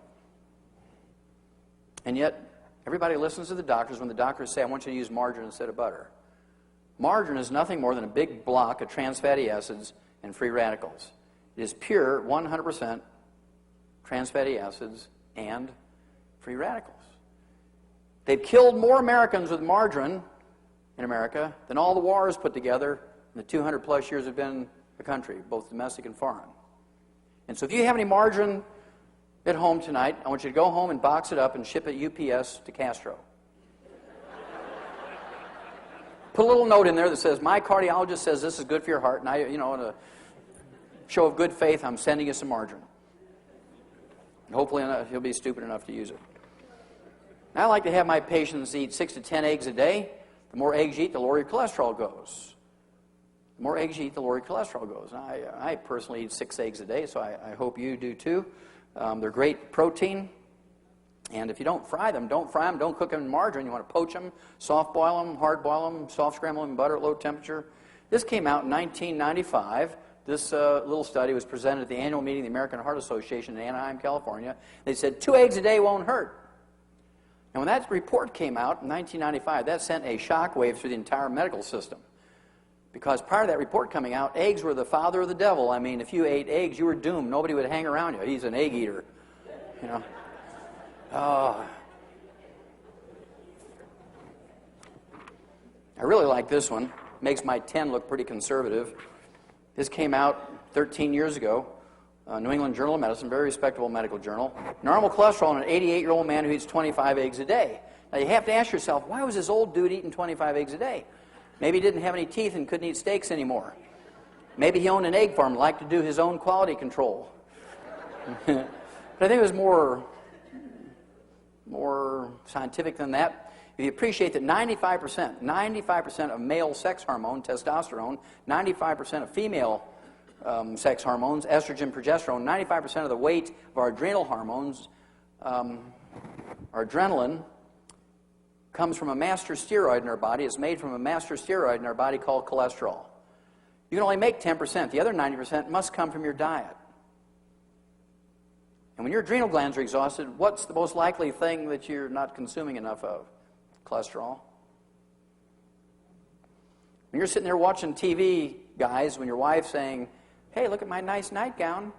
And yet, everybody listens to the doctors when the doctors say, I want you to use margarine instead of butter. Margarine is nothing more than a big block of trans fatty acids and free radicals. It is pure 100% trans fatty acids and free radicals. They've killed more Americans with margarine in America than all the wars put together in the 200-plus years have been the country, both domestic and foreign. And so if you have any margarine at home tonight, I want you to go home and box it up and ship it UPS to Castro. Put a little note in there that says, my cardiologist says this is good for your heart, and I, in a show of good faith, I'm sending you some margarine. And hopefully he'll be stupid enough to use it. I like to have my patients eat 6 to 10 eggs a day. The more eggs you eat, the lower your cholesterol goes. The more eggs you eat, the lower your cholesterol goes. And I personally eat 6 eggs a day, so I hope you do too. They're great protein. And if you don't fry them, don't cook them in margarine. You want to poach them, soft boil them, hard boil them, soft scramble them in butter at low temperature. This came out in 1995. This little study was presented at the annual meeting of the American Heart Association in Anaheim, California. They said 2 eggs a day won't hurt. And when that report came out in 1995, that sent a shockwave through the entire medical system. Because prior to that report coming out, eggs were the father of the devil. I mean, if you ate eggs, you were doomed. Nobody would hang around you. He's an egg eater, Oh. I really like this one. Makes my 10 look pretty conservative. This came out 13 years ago. New England Journal of Medicine, very respectable medical journal. Normal cholesterol in an 88-year-old man who eats 25 eggs a day. Now you have to ask yourself, why was this old dude eating 25 eggs a day? Maybe he didn't have any teeth and couldn't eat steaks anymore. Maybe he owned an egg farm and liked to do his own quality control. But I think it was more scientific than that. If you appreciate that 95% of male sex hormone, testosterone, 95% of female sex hormones, estrogen, progesterone, 95% of the weight of our adrenal hormones, our adrenaline, comes from a master steroid in our body. It's made from a master steroid in our body called cholesterol. You can only make 10%. The other 90% must come from your diet. And when your adrenal glands are exhausted, what's the most likely thing that you're not consuming enough of? Cholesterol. When you're sitting there watching TV, guys, when your wife's saying, hey, look at my nice nightgown.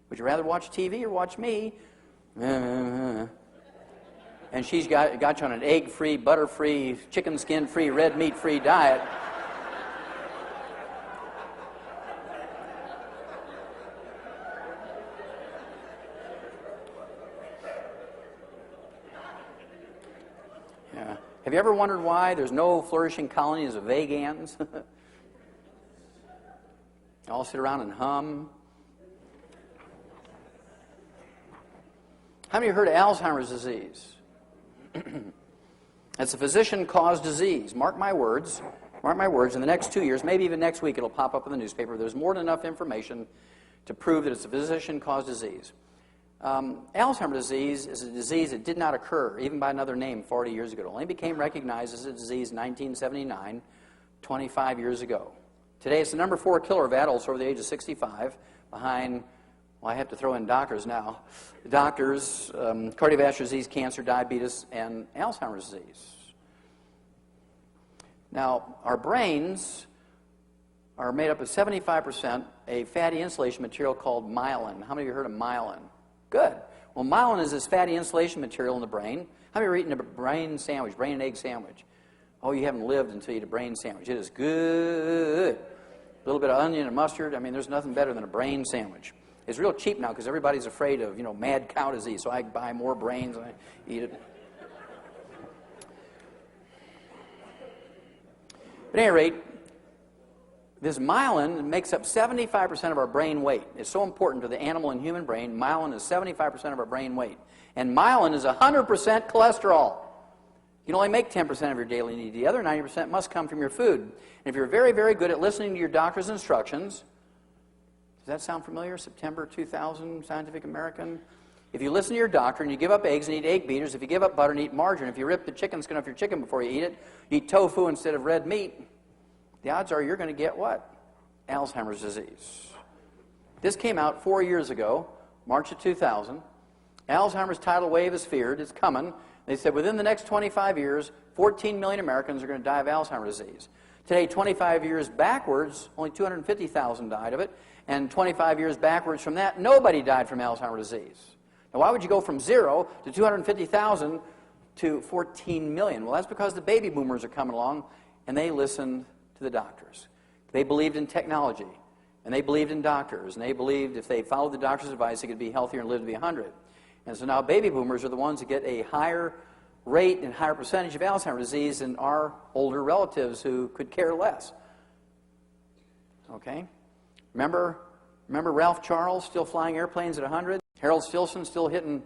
Would you rather watch TV or watch me? And she's got you on an egg-free, butter-free, chicken skin-free, red meat-free diet. Yeah. Have you ever wondered why there's no flourishing colonies of vegans? All sit around and hum. How many of you heard of Alzheimer's disease? It's a physician-caused disease. Mark my words. Mark my words. In the next 2 years, maybe even next week, it'll pop up in the newspaper. There's more than enough information to prove that it's a physician-caused disease. Alzheimer's disease is a disease that did not occur, even by another name, 40 years ago. It only became recognized as a disease in 1979, 25 years ago. Today, it's the number 4 killer of adults over the age of 65, behind, well, I have to throw in doctors now. Doctors, cardiovascular disease, cancer, diabetes, and Alzheimer's disease. Now, our brains are made up of 75% a fatty insulation material called myelin. How many of you heard of myelin? Good. Well, myelin is this fatty insulation material in the brain. How many of you are eating a brain sandwich, brain and egg sandwich? Oh, you haven't lived until you eat a brain sandwich. It is good. A little bit of onion and mustard. I mean, there's nothing better than a brain sandwich. It's real cheap now because everybody's afraid of, mad cow disease, so I buy more brains and I eat it. But at any rate, this myelin makes up 75% of our brain weight. It's so important to the animal and human brain. Myelin is 75% of our brain weight. And myelin is 100% cholesterol. You can only make 10% of your daily need. The other 90% must come from your food. And if you're very, very good at listening to your doctor's instructions, does that sound familiar? September 2000, Scientific American. If you listen to your doctor and you give up eggs and eat egg beaters, if you give up butter and eat margarine, if you rip the chicken skin off your chicken before you eat it, you eat tofu instead of red meat, the odds are you're going to get what? Alzheimer's disease. This came out 4 years ago, March of 2000. Alzheimer's tidal wave is feared. It's coming. They said within the next 25 years, 14 million Americans are going to die of Alzheimer's disease. Today, 25 years backwards, only 250,000 died of it. And 25 years backwards from that, nobody died from Alzheimer's disease. Now, why would you go from 0 to 250,000 to 14 million? Well, that's because the baby boomers are coming along, and they listened to the doctors. They believed in technology, and they believed in doctors, and they believed if they followed the doctor's advice, they could be healthier and live to be 100. And so now baby boomers are the ones that get a higher rate and higher percentage of Alzheimer's disease than our older relatives who could care less. Okay? Remember Ralph Charles still flying airplanes at 100? Harold Stilson still hitting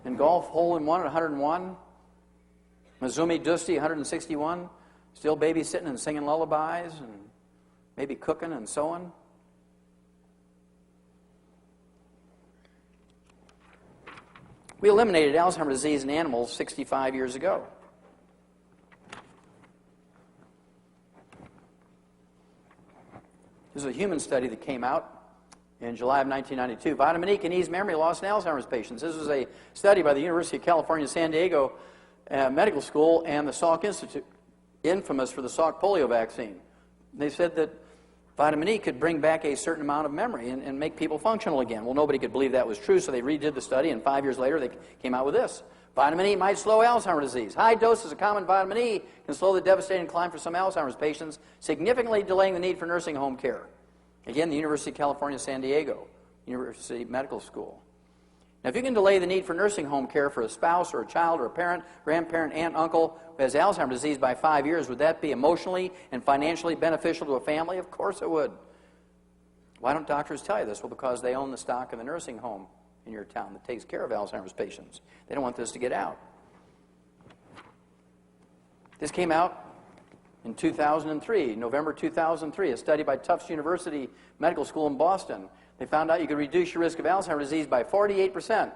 in golf hole-in-one at 101? Mazumi Dusti, 161? Still babysitting and singing lullabies and maybe cooking and sewing? We eliminated Alzheimer's disease in animals 65 years ago. This is a human study that came out in July of 1992. Vitamin E can ease memory loss in Alzheimer's patients. This was a study by the University of California, San Diego Medical School and the Salk Institute, infamous for the Salk polio vaccine. They said that vitamin E could bring back a certain amount of memory and make people functional again. Well, nobody could believe that was true, so they redid the study, and 5 years later they came out with this. Vitamin E might slow Alzheimer's disease. High doses of common vitamin E can slow the devastating decline for some Alzheimer's patients, significantly delaying the need for nursing home care. Again, the University of California, San Diego, University Medical School. Now, if you can delay the need for nursing home care for a spouse or a child or a parent, grandparent, aunt, uncle who has Alzheimer's disease by 5 years, would that be emotionally and financially beneficial to a family? Of course it would. Why don't doctors tell you this? Well, because they own the stock of the nursing home in your town that takes care of Alzheimer's patients. They don't want this to get out. This came out in 2003, November 2003, a study by Tufts University Medical School in Boston. They found out you could reduce your risk of Alzheimer's disease by 48%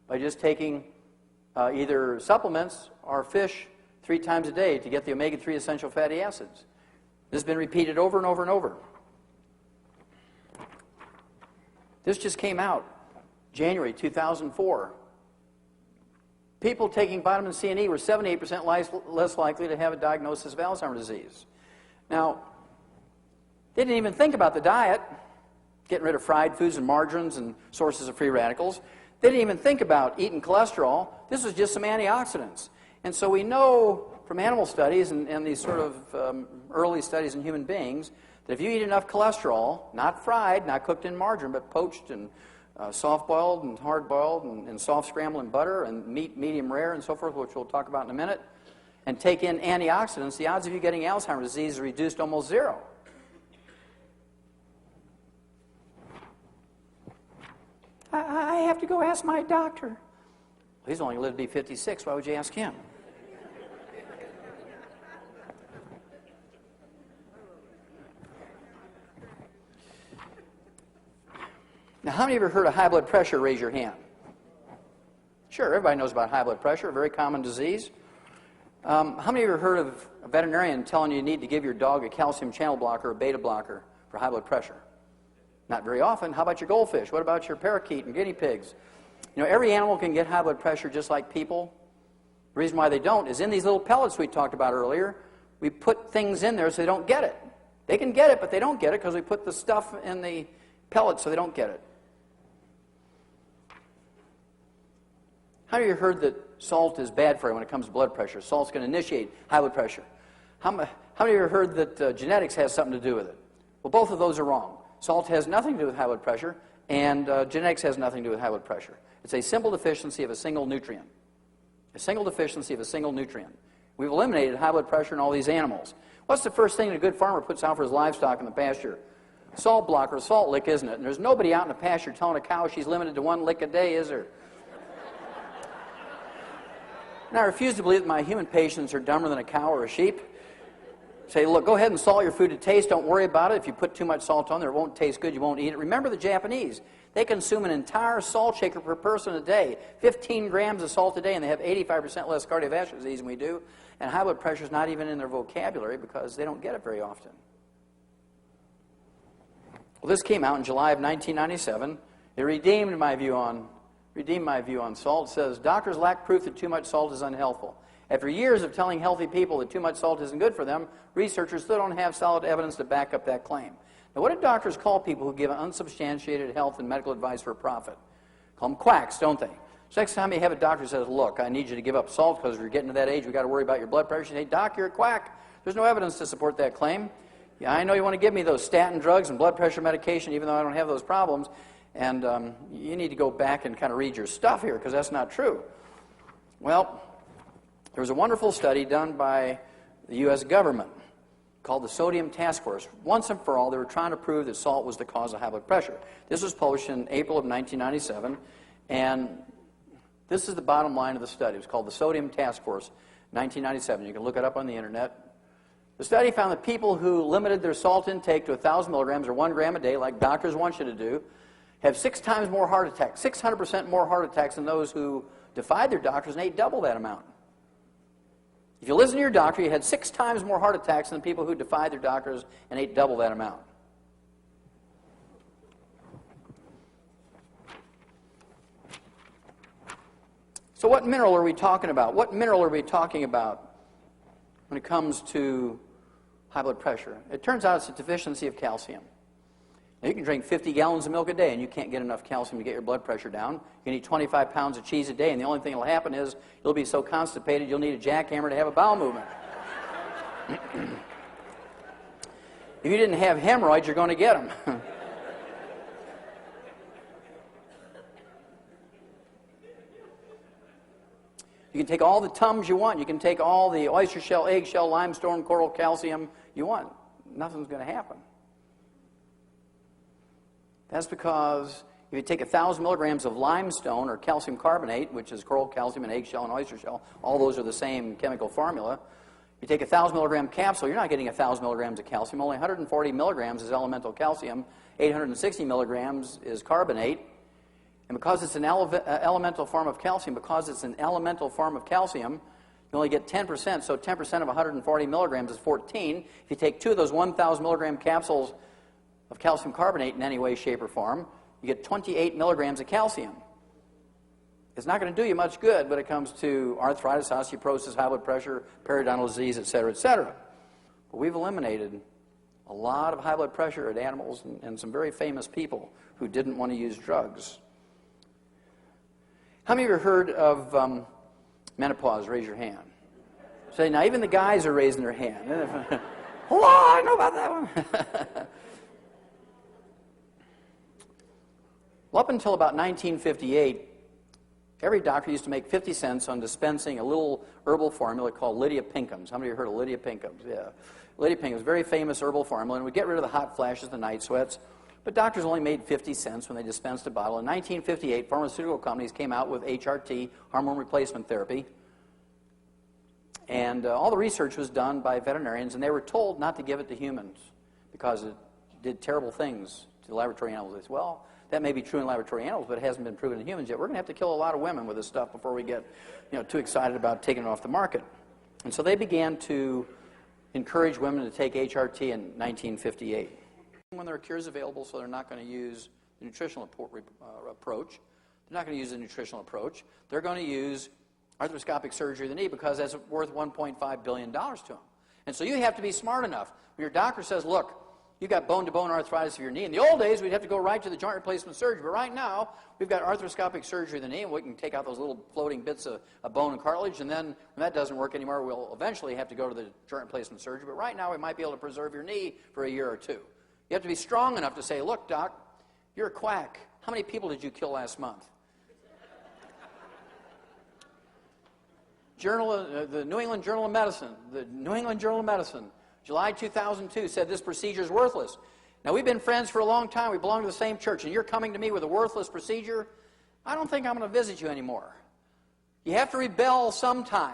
by just taking either supplements or fish 3 times a day to get the omega-3 essential fatty acids. This has been repeated over and over and over. This just came out January 2004. people taking vitamin C and E were 78% less likely to have a diagnosis of Alzheimer's disease. Now, they didn't even think about the diet, getting rid of fried foods and margarines and sources of free radicals. They didn't even think about eating cholesterol. This was just some antioxidants. And so we know from animal studies and these sort of early studies in human beings that if you eat enough cholesterol, not fried, not cooked in margarine, but poached and soft-boiled and hard-boiled and soft scrambled in butter and meat medium rare and so forth, which we'll talk about in a minute, and take in antioxidants, the odds of you getting Alzheimer's disease are reduced almost zero. I have to go ask my doctor. Well, he's only lived to be 56. Why would you ask him? Now, how many of you have heard of high blood pressure? Raise your hand. Sure, everybody knows about high blood pressure, a very common disease. How many of you have heard of a veterinarian telling you need to give your dog a calcium channel blocker or a beta blocker for high blood pressure? Not very often. How about your goldfish? What about your parakeet and guinea pigs? You know, every animal can get high blood pressure just like people. The reason why they don't is in these little pellets we talked about earlier, we put things in there so they don't get it. They can get it, but they don't get it because we put the stuff in the pellets so they don't get it. How many of you heard that salt is bad for you when it comes to blood pressure? Salt's going to initiate high blood pressure. How many of you have heard that genetics has something to do with it? Well, both of those are wrong. Salt has nothing to do with high blood pressure, and genetics has nothing to do with high blood pressure. It's a simple deficiency of a single nutrient. A single deficiency of a single nutrient. We've eliminated high blood pressure in all these animals. What's the first thing that a good farmer puts out for his livestock in the pasture? Salt blocker, salt lick, isn't it? And there's nobody out in the pasture telling a cow she's limited to 1 lick a day, is there? And I refuse to believe that my human patients are dumber than a cow or a sheep. Say, look, go ahead and salt your food to taste. Don't worry about it. If you put too much salt on there, it won't taste good. You won't eat it. Remember the Japanese. They consume an entire salt shaker per person a day, 15 grams of salt a day, and they have 85% less cardiovascular disease than we do. And high blood pressure is not even in their vocabulary because they don't get it very often. Well, this came out in July of 1997. It redeemed my view on salt. It says, doctors lack proof that too much salt is unhealthful. After years of telling healthy people that too much salt isn't good for them, researchers still don't have solid evidence to back up that claim. Now, what do doctors call people who give unsubstantiated health and medical advice for profit? Call them quacks, don't they? So next time you have a doctor who says, look, I need you to give up salt because we're getting to that age, we've got to worry about your blood pressure. You say, doc, you're a quack. There's no evidence to support that claim. Yeah, I know you want to give me those statin drugs and blood pressure medication even though I don't have those problems. And you need to go back and kind of read your stuff here because that's not true. Well, there was a wonderful study done by the U.S. government called the Sodium Task Force. Once and for all, they were trying to prove that salt was the cause of high blood pressure. This was published in April of 1997, and this is the bottom line of the study. It was called the Sodium Task Force, 1997. You can look it up on the internet. The study found that people who limited their salt intake to 1,000 milligrams or 1 gram a day, like doctors want you to do, have 6 times more heart attacks, 600% more heart attacks than those who defied their doctors and ate double that amount. If you listen to your doctor, you had 6 times more heart attacks than the people who defied their doctors and ate double that amount. So what mineral are we talking about? What mineral are we talking about when it comes to high blood pressure? It turns out it's a deficiency of calcium. Now, you can drink 50 gallons of milk a day and you can't get enough calcium to get your blood pressure down. You can eat 25 pounds of cheese a day and the only thing that will happen is you'll be so constipated you'll need a jackhammer to have a bowel movement. If you didn't have hemorrhoids, you're going to get them. You can take all the Tums you want. You can take all the oyster shell, eggshell, limestone, coral calcium you want. Nothing's going to happen. That's because if you take 1,000 milligrams of limestone or calcium carbonate, which is coral calcium and eggshell and oyster shell, all those are the same chemical formula. You take a 1,000 milligram capsule, you're not getting 1,000 milligrams of calcium. Only 140 milligrams is elemental calcium. 860 milligrams is carbonate. And because it's an elemental form of calcium, you only get 10%. So 10% of 140 milligrams is 14. If you take 2 of those 1,000 milligram capsules of calcium carbonate in any way, shape, or form, you get 28 milligrams of calcium. It's not going to do you much good when it comes to arthritis, osteoporosis, high blood pressure, periodontal disease, et cetera, et cetera. But we've eliminated a lot of high blood pressure in animals and some very famous people who didn't want to use drugs. How many of you have heard of menopause? Raise your hand. Say, now even the guys are raising their hand. Oh, I know about that one. Well, up until about 1958, every doctor used to make 50 cents on dispensing a little herbal formula called Lydia Pinkham's. How many of you heard of Lydia Pinkham's? Yeah. Lydia Pinkham's, very famous herbal formula, and would get rid of the hot flashes, the night sweats. But doctors only made 50 cents when they dispensed a bottle. In 1958, pharmaceutical companies came out with HRT, hormone replacement therapy. And all the research was done by veterinarians, and they were told not to give it to humans because it did terrible things to laboratory animals. They said, well, that may be true in laboratory animals, but it hasn't been proven in humans yet. We're going to have to kill a lot of women with this stuff before we get too excited about taking it off the market. And so they began to encourage women to take HRT in 1958. When there are cures available, so they're not going to use the nutritional approach. They're not going to use the nutritional approach. They're going to use arthroscopic surgery of the knee because that's worth $1.5 billion to them. And so you have to be smart enough. When your doctor says, look, you've got bone-to-bone arthritis of your knee. In the old days, we'd have to go right to the joint replacement surgery. But right now, we've got arthroscopic surgery of the knee, and we can take out those little floating bits of bone and cartilage. And then when that doesn't work anymore, we'll eventually have to go to the joint replacement surgery. But right now, we might be able to preserve your knee for a year or two. You have to be strong enough to say, look, doc, you're a quack. How many people did you kill last month? The New England Journal of Medicine, July 2002, said this procedure is worthless. Now, we've been friends for a long time. We belong to the same church, and you're coming to me with a worthless procedure? I don't think I'm going to visit you anymore. You have to rebel sometime.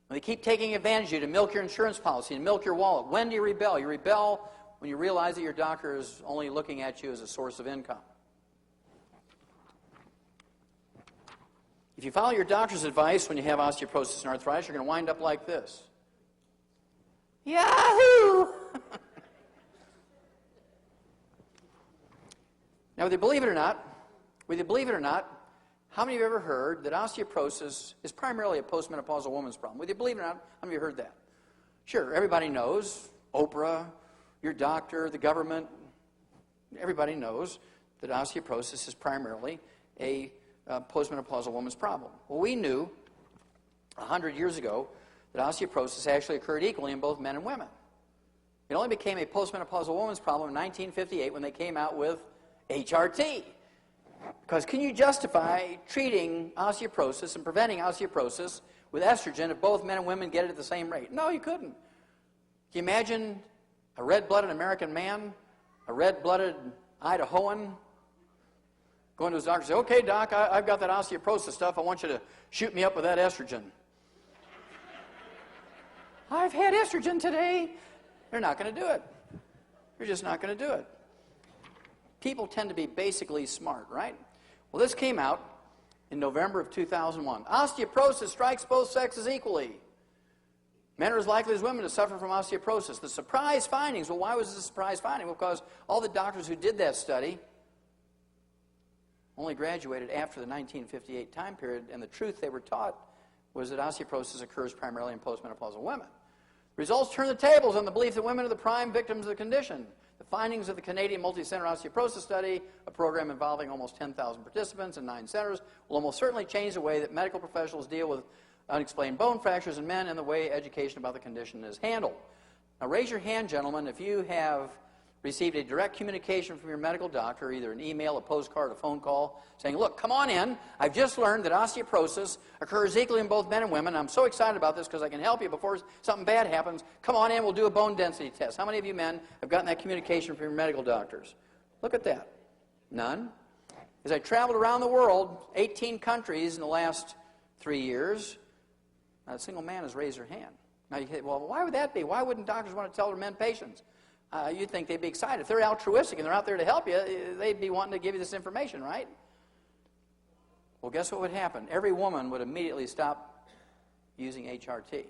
When they keep taking advantage of you to milk your insurance policy and milk your wallet, when do you rebel? You rebel when you realize that your doctor is only looking at you as a source of income. If you follow your doctor's advice when you have osteoporosis and arthritis, you're going to wind up like this. Yahoo! Now, whether you believe it or not, how many of you have ever heard that osteoporosis is primarily a postmenopausal woman's problem? Whether you believe it or not, how many of you have heard that? Sure, everybody knows, Oprah, your doctor, the government, everybody knows that osteoporosis is primarily a postmenopausal woman's problem. Well, we knew 100 years ago that osteoporosis actually occurred equally in both men and women. It only became a postmenopausal woman's problem in 1958 when they came out with HRT. Because can you justify treating osteoporosis and preventing osteoporosis with estrogen if both men and women get it at the same rate? No, you couldn't. Can you imagine a red-blooded American man, a red-blooded Idahoan, going to his doctor and say, okay, doc, I've got that osteoporosis stuff. I want you to shoot me up with that estrogen. I've had estrogen today. They're not going to do it. They're just not going to do it. People tend to be basically smart, right? Well, this came out in November of 2001. Osteoporosis strikes both sexes equally. Men are as likely as women to suffer from osteoporosis. The surprise findings, well, why was this a surprise finding? Well, because all the doctors who did that study only graduated after the 1958 time period, and the truth they were taught was that osteoporosis occurs primarily in postmenopausal women. Results turn the tables on the belief that women are the prime victims of the condition. The findings of the Canadian Multi-Center Osteoporosis Study, a program involving almost 10,000 participants in 9 centers, will almost certainly change the way that medical professionals deal with unexplained bone fractures in men and the way education about the condition is handled. Now, raise your hand, gentlemen, if you have received a direct communication from your medical doctor, either an email, a postcard, a phone call, saying, look, come on in. I've just learned that osteoporosis occurs equally in both men and women. I'm so excited about this because I can help you before something bad happens. Come on in, we'll do a bone density test. How many of you men have gotten that communication from your medical doctors? Look at that. None. As I traveled around the world, 18 countries in the last 3 years, not a single man has raised their hand. Now you say, well, why would that be? Why wouldn't doctors want to tell their men patients? You'd think they'd be excited. If they're altruistic and they're out there to help you, they'd be wanting to give you this information, right? Well, guess what would happen? Every woman would immediately stop using HRT.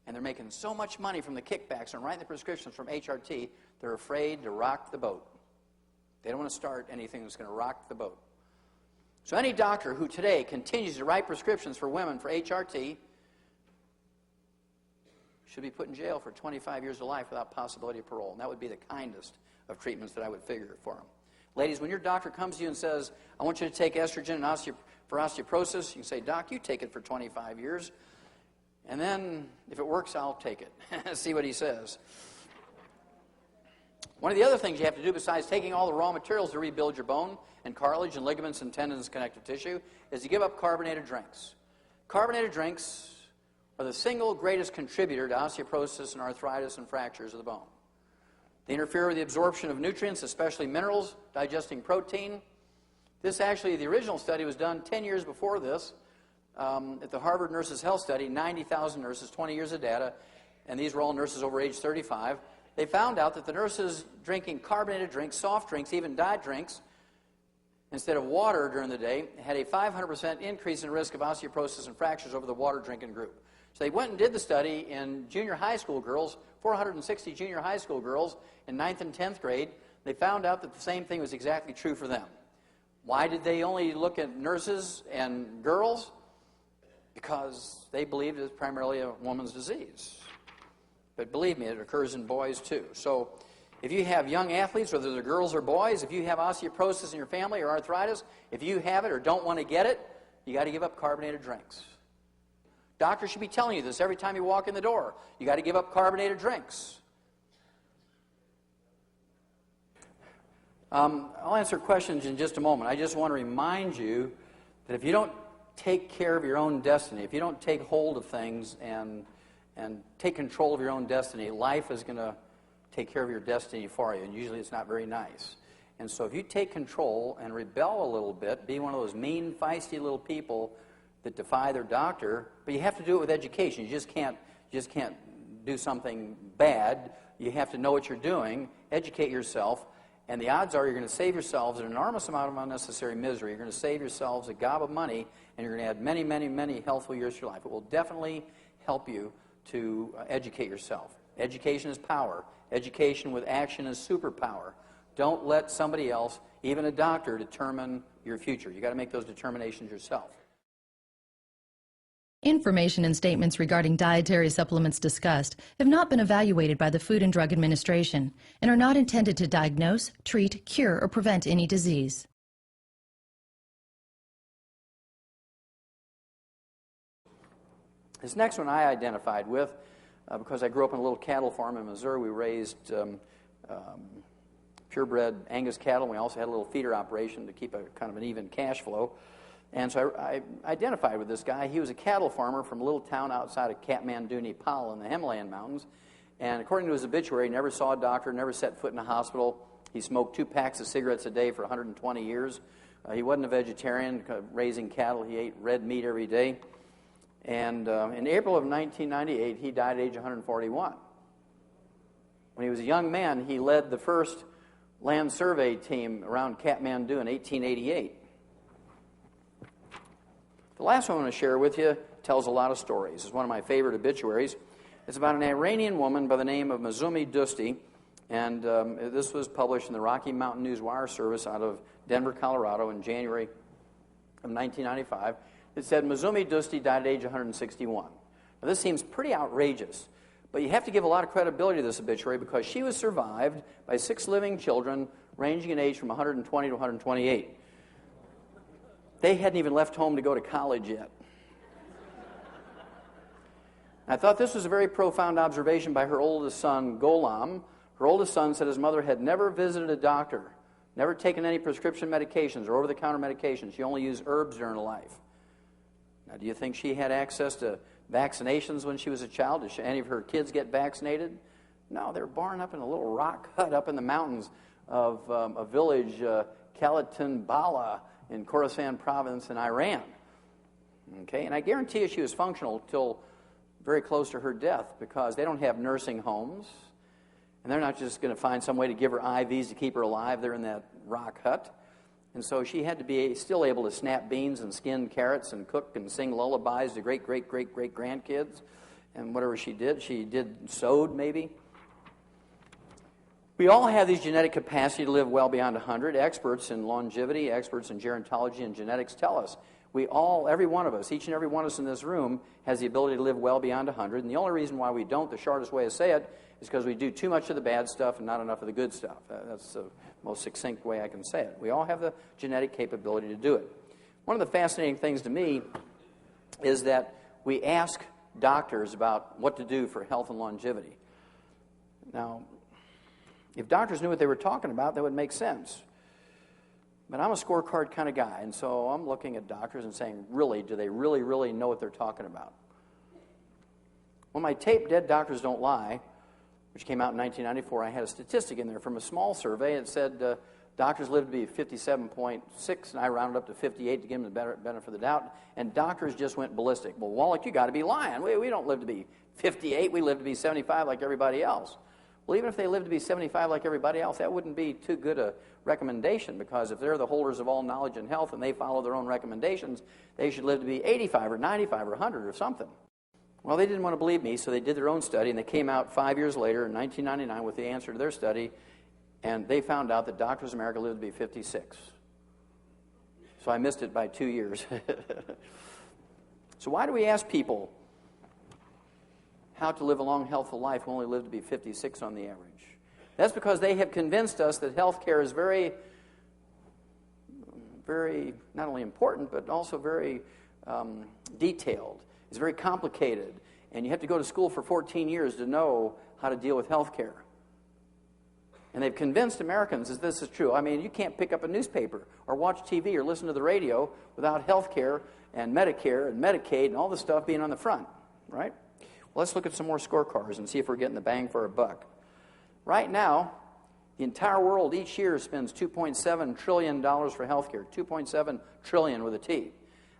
And they're making so much money from the kickbacks and writing the prescriptions from HRT, they're afraid to rock the boat. They don't want to start anything that's going to rock the boat. So any doctor who today continues to write prescriptions for women for HRT should be put in jail for 25 years of life without possibility of parole. And that would be the kindest of treatments that I would figure for them. Ladies, when your doctor comes to you and says, I want you to take estrogen and for osteoporosis, you can say, Doc, you take it for 25 years. And then, if it works, I'll take it. See what he says. One of the other things you have to do besides taking all the raw materials to rebuild your bone and cartilage and ligaments and tendons and connective tissue is to give up carbonated drinks. Carbonated drinks are the single greatest contributor to osteoporosis and arthritis and fractures of the bone. They interfere with the absorption of nutrients, especially minerals, digesting protein. This actually, the original study was done 10 years before this at the Harvard Nurses Health Study, 90,000 nurses, 20 years of data, and these were all nurses over age 35. They found out that the nurses drinking carbonated drinks, soft drinks, even diet drinks, instead of water during the day, had a 500% increase in risk of osteoporosis and fractures over the water drinking group. So they went and did the study in junior high school girls, 460 junior high school girls in 9th and 10th grade. They found out that the same thing was exactly true for them. Why did they only look at nurses and girls? Because they believed it was primarily a woman's disease. But believe me, it occurs in boys too. So if you have young athletes, whether they're girls or boys, if you have osteoporosis in your family or arthritis, if you have it or don't want to get it, you got to give up carbonated drinks. Doctors should be telling you this every time you walk in the door. You got to give up carbonated drinks. I'll answer questions in just a moment. I just want to remind you that if you don't take care of your own destiny, if you don't take hold of things and take control of your own destiny, life is going to take care of your destiny for you, and usually it's not very nice. And so if you take control and rebel a little bit, be one of those mean, feisty little people that defy their doctor, but you have to do it with education. You just can't do something bad. You have to know what you're doing, educate yourself, and the odds are you're going to save yourselves an enormous amount of unnecessary misery. You're going to save yourselves a gob of money, and you're going to add many, many, many healthful years to your life. It will definitely help you to educate yourself. Education is power. Education with action is superpower. Don't let somebody else, even a doctor, determine your future. You've got to make those determinations yourself. Information and statements regarding dietary supplements discussed have not been evaluated by the Food and Drug Administration and are not intended to diagnose, treat, cure, or prevent any disease. This next one I identified with because I grew up in a little cattle farm in Missouri. We raised purebred Angus cattle, and we also had a little feeder operation to keep a kind of an even cash flow. And so I identified with this guy. He was a cattle farmer from a little town outside of Kathmandu, Nepal in the Himalayan mountains. And according to his obituary, he never saw a doctor, never set foot in a hospital. He smoked 2 packs of cigarettes a day for 120 years. He wasn't a vegetarian, raising cattle. He ate red meat every day. And in April of 1998, he died at age 141. When he was a young man, he led the first land survey team around Kathmandu in 1888. The last one I want to share with you tells a lot of stories. It's one of my favorite obituaries. It's about an Iranian woman by the name of Mazumi Dusti, and this was published in the Rocky Mountain News Wire Service out of Denver, Colorado in January of 1995. It said Mazumi Dusti died at age 161. Now this seems pretty outrageous, but you have to give a lot of credibility to this obituary because she was survived by 6 living children ranging in age from 120 to 128. They hadn't even left home to go to college yet. I thought this was a very profound observation by her oldest son, Gholam. Her oldest son said his mother had never visited a doctor, never taken any prescription medications or over-the-counter medications. She only used herbs during her life. Now, do you think she had access to vaccinations when she was a child? Did any of her kids get vaccinated? No, they were born up in a little rock hut up in the mountains of a village, Kalatin Bala, in Khorasan province in Iran. Okay, and I guarantee you she was functional till very close to her death because they don't have nursing homes, and they're not just going to find some way to give her IVs to keep her alive. They're in that rock hut. And so she had to be still able to snap beans and skin carrots and cook and sing lullabies to great-great-great-great-grandkids. And whatever she did sewed maybe. We all have these genetic capacity to live well beyond 100. Experts in longevity, experts in gerontology and genetics tell us we all, every one of us, each and every one of us in this room has the ability to live well beyond 100. And the only reason why we don't, the shortest way to say it, is because we do too much of the bad stuff and not enough of the good stuff. That's the most succinct way I can say it. We all have the genetic capability to do it. One of the fascinating things to me is that we ask doctors about what to do for health and longevity. Now, if doctors knew what they were talking about, that would make sense. But I'm a scorecard kind of guy, and so I'm looking at doctors and saying, really, do they really know what they're talking about? When my tape, Dead Doctors Don't Lie, which came out in 1994, I had a statistic in there from a small survey. It said doctors live to be 57.6, and I rounded up to 58 to give them the benefit of the doubt, and doctors just went ballistic. Well, Wallach, you got to be lying. We don't live to be 58. We live to be 75 like everybody else. Well, even if they live to be 75 like everybody else, that wouldn't be too good a recommendation, because if they're the holders of all knowledge and health and they follow their own recommendations, they should live to be 85 or 95 or 100 or something. Well, they didn't want to believe me, so they did their own study, and they came out 5 years later in 1999 with the answer to their study, and they found out that doctors in America live to be 56. So I missed it by 2 years. So why do we ask people how to live a long, healthful life who only live to be 56 on the average? That's because they have convinced us that health care is very, not only important, but also very detailed. It's very complicated, and you have to go to school for 14 years to know how to deal with health care. And they've convinced Americans that this is true. I mean, you can't pick up a newspaper or watch TV or listen to the radio without health care and Medicare and Medicaid and all this stuff being on the front, right? Well, let's look at some more scorecards and see if we're getting the bang for our buck. Right now, the entire world each year spends $2.7 trillion for health care, 2.7 trillion with a T.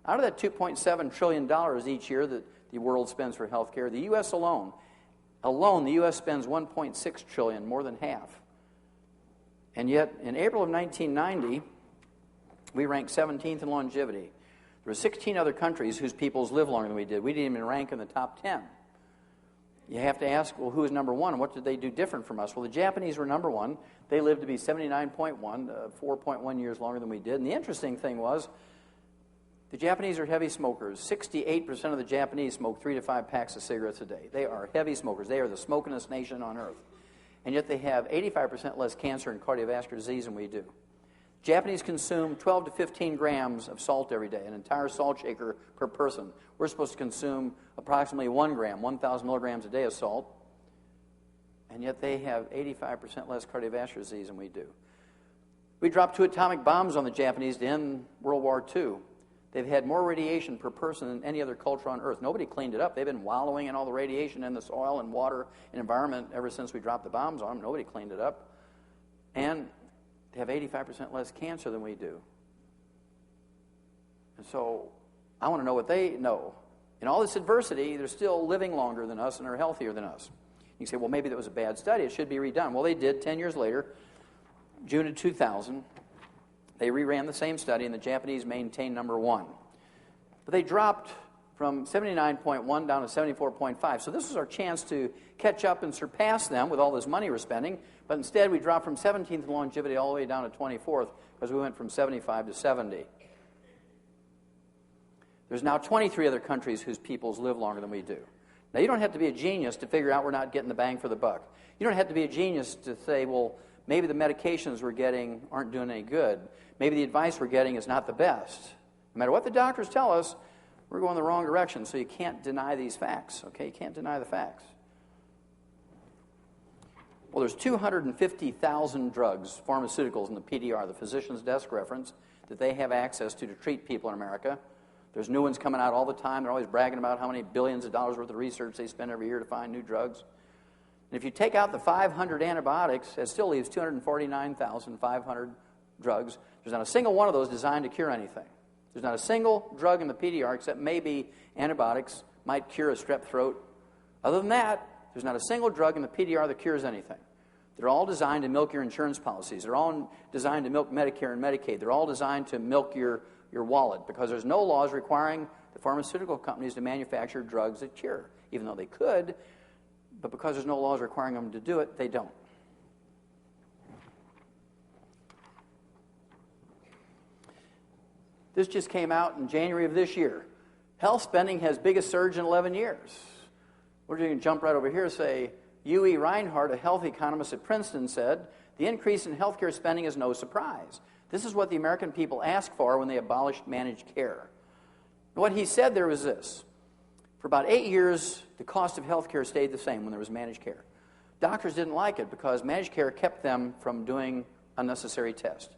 Out of that $2.7 trillion each year that the world spends for health care, the U.S. alone, the U.S. spends $1.6 trillion, more than half. And yet, in April of 1990, we ranked 17th in longevity. There were 16 other countries whose peoples live longer than we did. We didn't even rank in the top 10. You have to ask, well, who is number one? What did they do different from us? Well, the Japanese were number one. They lived to be 79.1, 4.1 years longer than we did. And the interesting thing was, the Japanese are heavy smokers. 68% of the Japanese smoke 3 to 5 packs of cigarettes a day. They are heavy smokers. They are the smokingest nation on earth. And yet they have 85% less cancer and cardiovascular disease than we do. Japanese consume 12 to 15 grams of salt every day, an entire salt shaker per person. We're supposed to consume approximately 1 gram, 1,000 milligrams a day of salt, and yet they have 85% less cardiovascular disease than we do. We dropped 2 atomic bombs on the Japanese to end World War II. They've had more radiation per person than any other culture on Earth. Nobody cleaned it up. They've been wallowing in all the radiation in the soil and water and environment ever since we dropped the bombs on them. Nobody cleaned it up. And they have 85% less cancer than we do. And so I want to know what they know. In all this adversity, they're still living longer than us and are healthier than us. You can say, well, maybe that was a bad study. It should be redone. Well, they did 10 years later, June of 2000. They reran the same study, and the Japanese maintained number one. But they dropped from 79.1 down to 74.5. So this was our chance to catch up and surpass them with all this money we're spending. But instead, we dropped from 17th in longevity all the way down to 24th because we went from 75 to 70. There's now 23 other countries whose peoples live longer than we do. Now, you don't have to be a genius to figure out we're not getting the bang for the buck. You don't have to be a genius to say, well, maybe the medications we're getting aren't doing any good. Maybe the advice we're getting is not the best. No matter what the doctors tell us, we're going the wrong direction, so you can't deny these facts, okay? You can't deny the facts. Well, there's 250,000 drugs, pharmaceuticals in the PDR, the physician's desk reference, that they have access to treat people in America. There's new ones coming out all the time. They're always bragging about how many billions of dollars worth of research they spend every year to find new drugs. And if you take out the 500 antibiotics, it still leaves 249,500 drugs. There's not a single one of those designed to cure anything. There's not a single drug in the PDR, except maybe antibiotics might cure a strep throat. Other than that, there's not a single drug in the PDR that cures anything. They're all designed to milk your insurance policies. They're all designed to milk Medicare and Medicaid. They're all designed to milk your wallet, because there's no laws requiring the pharmaceutical companies to manufacture drugs that cure, even though they could, but because there's no laws requiring them to do it, they don't. This just came out in January of this year. Health spending has biggest surge in 11 years. We're going to jump right over here and say, U.E. Reinhardt, a health economist at Princeton, said, the increase in healthcare spending is no surprise. This is what the American people asked for when they abolished managed care. What he said there was this. For about 8 years, the cost of healthcare stayed the same when there was managed care. Doctors didn't like it because managed care kept them from doing unnecessary tests.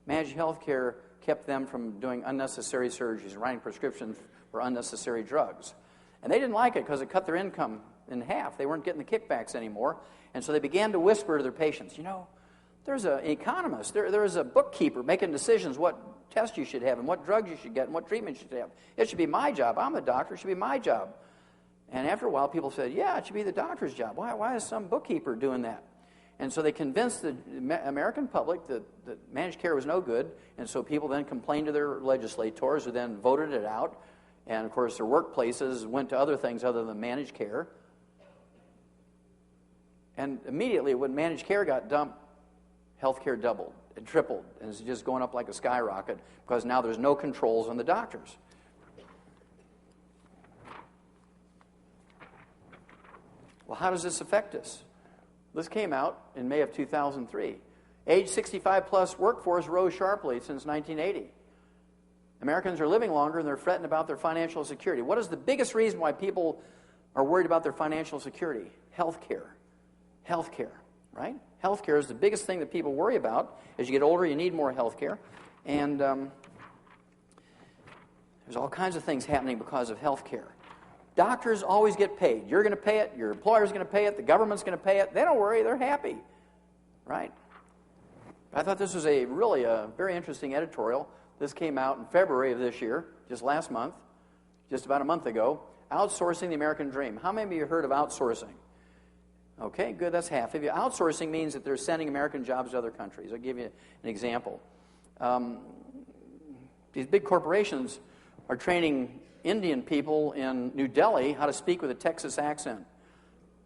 Managed healthcare kept them from doing unnecessary surgeries and writing prescriptions for unnecessary drugs. And they didn't like it because it cut their income in half. They weren't getting the kickbacks anymore. And so they began to whisper to their patients, you know, there's an economist, there's a bookkeeper making decisions what tests you should have and what drugs you should get and what treatment you should have. It should be my job. I'm a doctor. It should be my job. And after a while, people said, yeah, it should be the doctor's job. Why is some bookkeeper doing that? And so they convinced the American public that managed care was no good, and so people then complained to their legislators who then voted it out. And, of course, their workplaces went to other things other than managed care. And immediately when managed care got dumped, healthcare doubled, it tripled, and it's just going up like a skyrocket because now there's no controls on the doctors. Well, how does this affect us? This came out in May of 2003. Age 65 plus workforce rose sharply since 1980. Americans are living longer and they're fretting about their financial security. What is the biggest reason why people are worried about their financial security? Healthcare. Healthcare, right? Healthcare is the biggest thing that people worry about. As you get older, you need more healthcare. And there's all kinds of things happening because of healthcare. Doctors always get paid. You're going to pay it. Your employer's going to pay it. The government's going to pay it. They don't worry. They're happy, right? I thought this was a very interesting editorial. This came out in February of this year, just last month, just about a month ago. Outsourcing the American Dream. How many of you heard of outsourcing? Okay, good. That's half of you. Outsourcing means that they're sending American jobs to other countries. I'll give you an example. These big corporations are training Indian people in New Delhi how to speak with a Texas accent.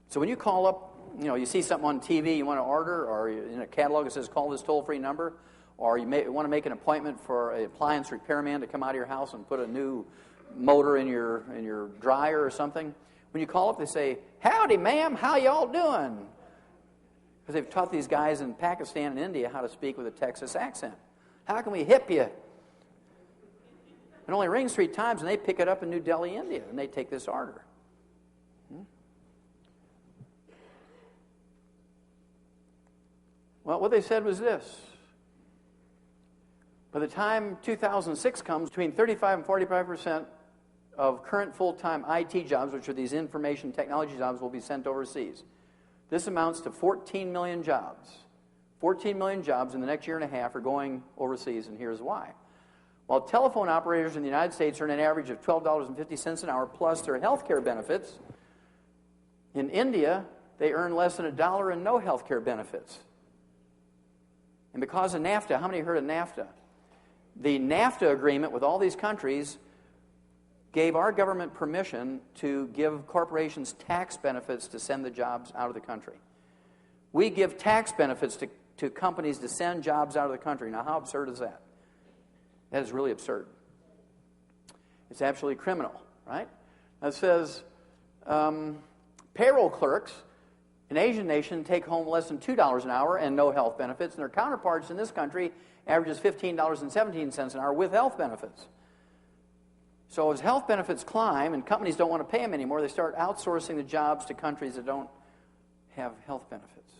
So when you call up, you see something on TV you want to order, or in a catalog it says call this toll-free number, or you want to make an appointment for an appliance repairman to come out of your house and put a new motor in your dryer or something. When you call up, they say, howdy, ma'am, how y'all doing? Because they've taught these guys in Pakistan and India how to speak with a Texas accent. How can we hip you? It only rings 3 times, and they pick it up in New Delhi, India, and they take this order. Well, what they said was this. By the time 2006 comes, between 35 and 45% of current full-time IT jobs, which are these information technology jobs, will be sent overseas. This amounts to 14 million jobs. 14 million jobs in the next year and a half are going overseas, and here's why. While telephone operators in the United States earn an average of $12.50 an hour plus their health care benefits, in India, they earn less than $1 and no health care benefits. And because of NAFTA, how many heard of NAFTA? The NAFTA agreement with all these countries gave our government permission to give corporations tax benefits to send the jobs out of the country. We give tax benefits to companies to send jobs out of the country. Now, how absurd is that? That is really absurd. It's absolutely criminal, right? It says payroll clerks in Asian nations take home less than $2 an hour and no health benefits, and their counterparts in this country averages $15.17 an hour with health benefits. So as health benefits climb and companies don't want to pay them anymore, they start outsourcing the jobs to countries that don't have health benefits.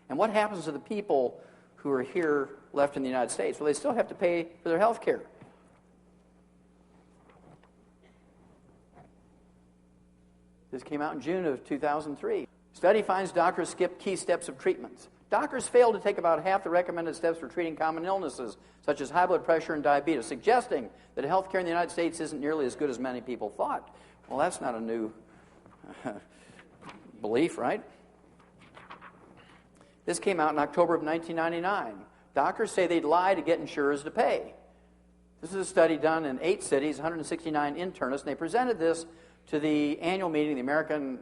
And what happens to the people who are here left in the United States? Well, they still have to pay for their health care. This came out in June of 2003. Study finds doctors skip key steps of treatments. Doctors fail to take about half the recommended steps for treating common illnesses, such as high blood pressure and diabetes, suggesting that health care in the United States isn't nearly as good as many people thought. Well, that's not a new belief, right? This came out in October of 1999. Doctors say they'd lie to get insurers to pay. This is a study done in 8 cities, 169 internists, and they presented this to the annual meeting, the American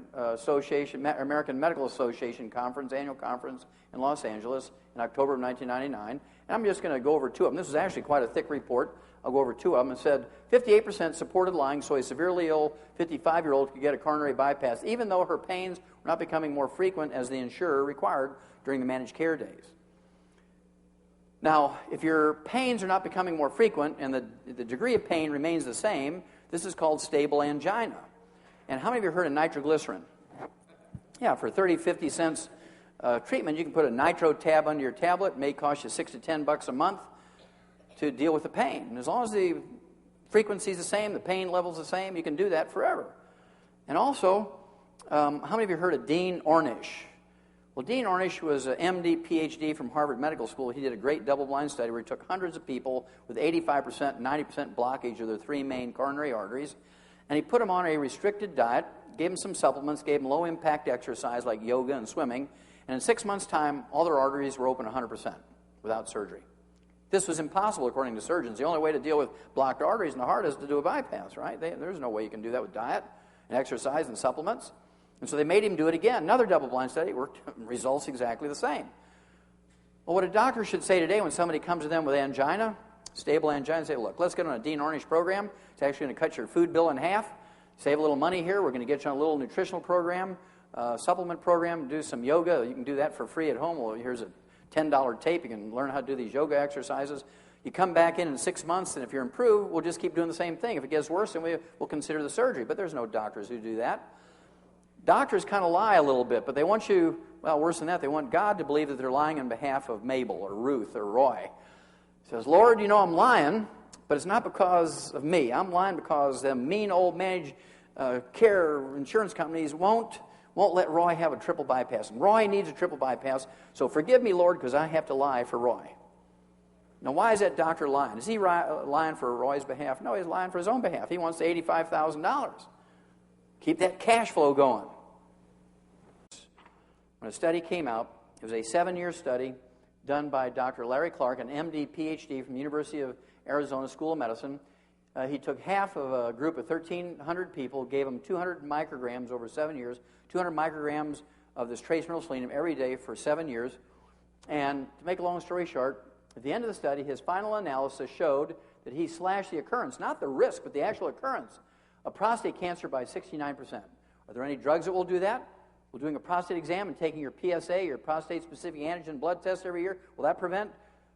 Medical Association conference, annual conference in Los Angeles in October of 1999. And I'm just going to go over 2 of them. This is actually quite a thick report. I'll go over two of them. It said 58% supported lying, so a severely ill 55-year-old could get a coronary bypass, even though her pains were not becoming more frequent as the insurer required during the managed care days. Now, if your pains are not becoming more frequent and the degree of pain remains the same, this is called stable angina. And how many of you heard of nitroglycerin? Yeah, for 30, 50 cents treatment, you can put a nitro tab under your tablet. It may cost you $6 to $10 a month to deal with the pain. And as long as the frequency is the same, the pain level is the same, you can do that forever. And also, how many of you heard of Dean Ornish? Well, Dean Ornish was an MD, PhD from Harvard Medical School. He did a great double-blind study where he took hundreds of people with 85% and 90% blockage of their three main coronary arteries, and he put them on a restricted diet, gave them some supplements, gave them low-impact exercise like yoga and swimming, and in 6 months' time, all their arteries were open 100% without surgery. This was impossible, according to surgeons. The only way to deal with blocked arteries in the heart is to do a bypass, right? There's no way you can do that with diet and exercise and supplements. And so they made him do it again. Another double-blind study worked, results exactly the same. Well, what a doctor should say today when somebody comes to them with angina, stable angina, say, look, let's get on a Dean Ornish program. It's actually going to cut your food bill in half, save a little money here. We're going to get you on a little nutritional program, supplement program, do some yoga. You can do that for free at home. Well, here's a $10 tape. You can learn how to do these yoga exercises. You come back in 6 months, and if you're improved, we'll just keep doing the same thing. If it gets worse, then we'll consider the surgery. But there's no doctors who do that. Doctors kind of lie a little bit, but they want you, well, worse than that, they want God to believe that they're lying on behalf of Mabel or Ruth or Roy. He says, Lord, you know I'm lying, but it's not because of me. I'm lying because the mean old managed care insurance companies won't let Roy have a triple bypass. And Roy needs a triple bypass, so forgive me, Lord, because I have to lie for Roy. Now, why is that doctor lying? Is he lying for Roy's behalf? No, he's lying for his own behalf. He wants the $85,000. Keep that cash flow going. When a study came out, it was a 7-year study done by Dr. Larry Clark, an MD, PhD from the University of Arizona School of Medicine. He took half of a group of 1,300 people, gave them 200 micrograms over 7 years, 200 micrograms of this trace mineral selenium every day for 7 years. And to make a long story short, at the end of the study, his final analysis showed that he slashed the occurrence, not the risk, but the actual occurrence of prostate cancer by 69%. Are there any drugs that will do that? Will doing a prostate exam and taking your PSA, your prostate-specific antigen blood test every year, will that prevent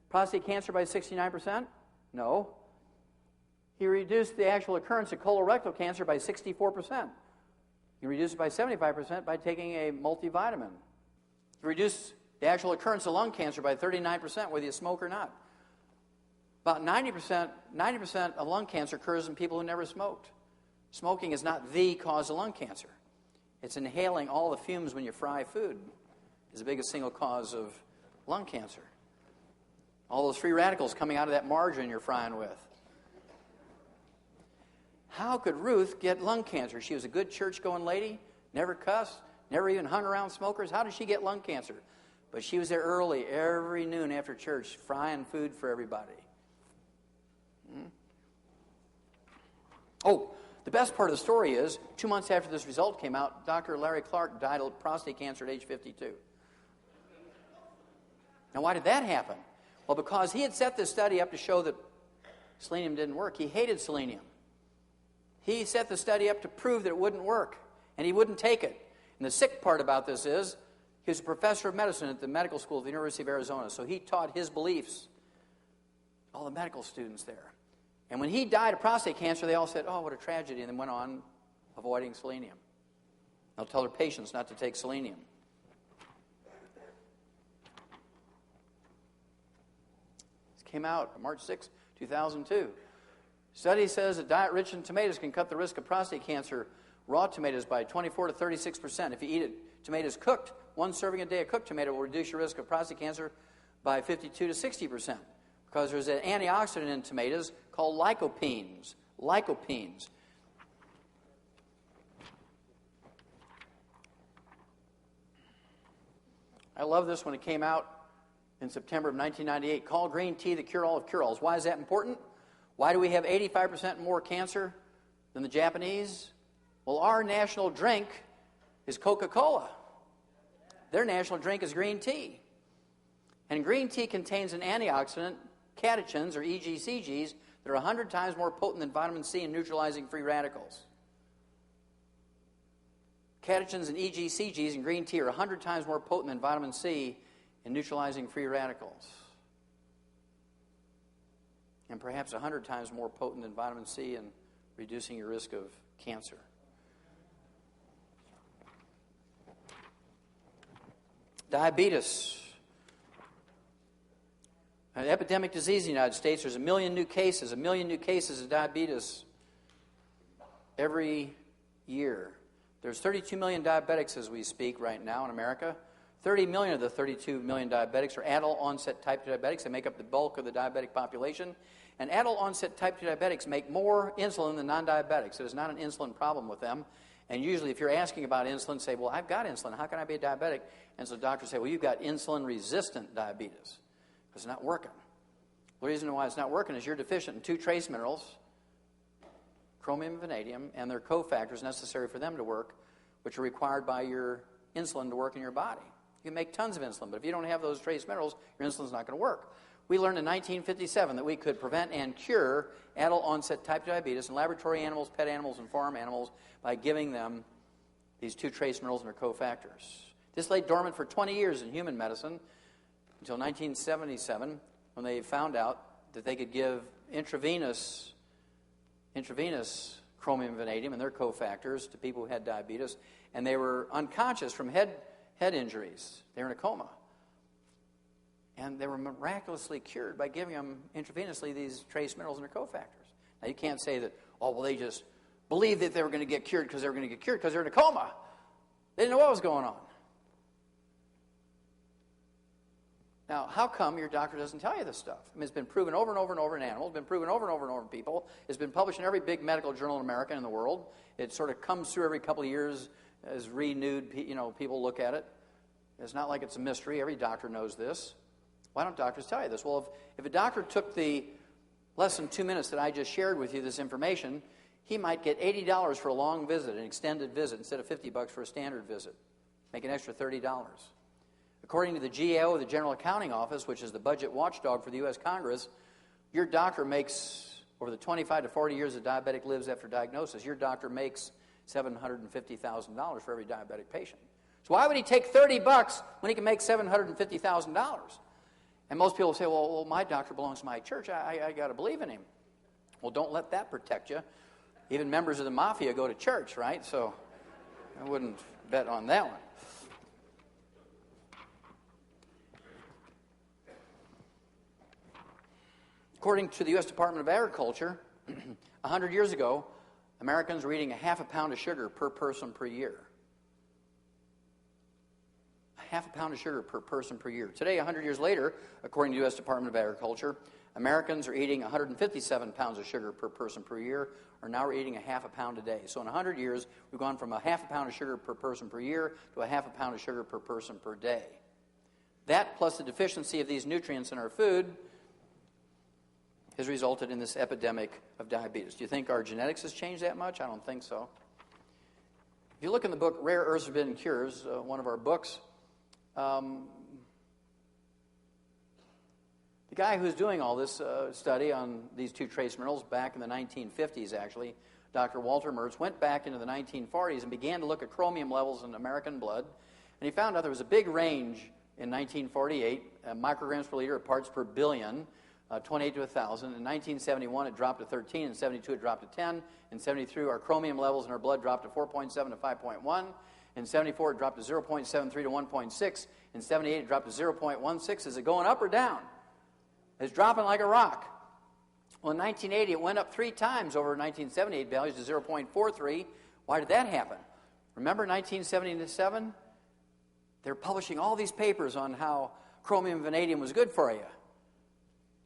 prostate cancer by 69%? No. He reduced the actual occurrence of colorectal cancer by 64%. He reduced it by 75% by taking a multivitamin. He reduced the actual occurrence of lung cancer by 39%, whether you smoke or not. About 90% of lung cancer occurs in people who never smoked. Smoking is not the cause of lung cancer. It's inhaling all the fumes when you fry food is the biggest single cause of lung cancer. All those free radicals coming out of that margarine you're frying with. How could Ruth get lung cancer? She was a good church-going lady, never cussed, never even hung around smokers. How did she get lung cancer? But she was there early, every noon after church, frying food for everybody. Oh, the best part of the story is, 2 months after this result came out, Dr. Larry Clark died of prostate cancer at age 52. Now, why did that happen? Well, because he had set this study up to show that selenium didn't work. He hated selenium. He set the study up to prove that it wouldn't work, and he wouldn't take it. And the sick part about this is, he was a professor of medicine at the medical school at the University of Arizona, so he taught his beliefs, all the medical students there. And when he died of prostate cancer, they all said, oh, what a tragedy, and then went on avoiding selenium. They'll tell their patients not to take selenium. This came out March 6, 2002. Study says a diet rich in tomatoes can cut the risk of prostate cancer, raw tomatoes, by 24 to 36%. If you eat tomatoes cooked, 1 serving a day of cooked tomato will reduce your risk of prostate cancer by 52 to 60%. Because there's an antioxidant in tomatoes called lycopenes. Lycopenes. I love this when it came out in September of 1998. Call green tea the cure-all of cure-alls. Why is that important? Why do we have 85% more cancer than the Japanese? Well, our national drink is Coca-Cola. Their national drink is green tea. And green tea contains an antioxidant, catechins, or EGCGs, that are 100 times more potent than vitamin C in neutralizing free radicals. Catechins and EGCGs in green tea are 100 times more potent than vitamin C in neutralizing free radicals. And perhaps 100 times more potent than vitamin C in reducing your risk of cancer. Diabetes. An epidemic disease in the United States. There's 1 million new cases of diabetes every year. There's 32 million diabetics as we speak right now in America. 30 million of the 32 million diabetics are adult-onset type 2 diabetics. They make up the bulk of the diabetic population. And adult-onset type 2 diabetics make more insulin than non-diabetics. There's not an insulin problem with them. And usually if you're asking about insulin, say, well, I've got insulin. How can I be a diabetic? And so doctors say, well, you've got insulin-resistant diabetes. It's not working. The reason why it's not working is you're deficient in 2 trace minerals, chromium and vanadium, and their cofactors necessary for them to work, which are required by your insulin to work in your body. You can make tons of insulin, but if you don't have those trace minerals, your insulin's not going to work. We learned in 1957 that we could prevent and cure adult-onset type 2 diabetes in laboratory animals, pet animals, and farm animals by giving them these 2 trace minerals and their cofactors. This lay dormant for 20 years in human medicine until 1977, when they found out that they could give intravenous chromium and vanadium and their cofactors to people who had diabetes, and they were unconscious from head injuries. They were in a coma. And they were miraculously cured by giving them intravenously these trace minerals and their cofactors. Now, you can't say that, oh, well, they just believed that they were going to get cured because they were going to get cured because they're in a coma. They didn't know what was going on. Now, how come your doctor doesn't tell you this stuff? I mean, it's been proven over and over and over in animals. It's been proven over and over and over in people. It's been published in every big medical journal in America and in the world. It sort of comes through every couple of years as renewed, people look at it. It's not like it's a mystery. Every doctor knows this. Why don't doctors tell you this? Well, if a doctor took the less than 2 minutes that I just shared with you, this information, he might get $80 for a long visit, an extended visit, instead of $50 for a standard visit. Make an extra $30. According to the GAO, the General Accounting Office, which is the budget watchdog for the U.S. Congress, your doctor makes, over the 25 to 40 years a diabetic lives after diagnosis, your doctor makes $750,000 for every diabetic patient. So why would he take $30 when he can make $750,000? And most people say, well, my doctor belongs to my church. I got to believe in him. Well, don't let that protect you. Even members of the mafia go to church, right? So I wouldn't bet on that one. According to the U.S. Department of Agriculture, 100 years ago, Americans were eating a half a pound of sugar per person per year. A half a pound of sugar per person per year. Today, 100 years later, according to the U.S. Department of Agriculture, Americans are eating 157 pounds of sugar per person per year, or now we're eating a half a pound a day. So in 100 years, we've gone from a half a pound of sugar per person per year to a half a pound of sugar per person per day. That, plus the deficiency of these nutrients in our food, has resulted in this epidemic of diabetes. Do you think our genetics has changed that much? I don't think so. If you look in the book Rare Earths Forbidden Cures, one of our books, the guy who's doing all this study on these 2 trace minerals back in the 1950s, actually, Dr. Walter Mertz, went back into the 1940s and began to look at chromium levels in American blood, and he found out there was a big range in 1948, micrograms per liter of parts per billion, 28 to 1,000. In 1971, it dropped to 13. In 72, it dropped to 10. In 73, our chromium levels in our blood dropped to 4.7 to 5.1. In 74, it dropped to 0.73 to 1.6. In 78, it dropped to 0.16. Is it going up or down? It's dropping like a rock. Well, in 1980, it went up 3 times over 1978 values to 0.43. Why did that happen? Remember 1977? They were publishing all these papers on how chromium and vanadium was good for you.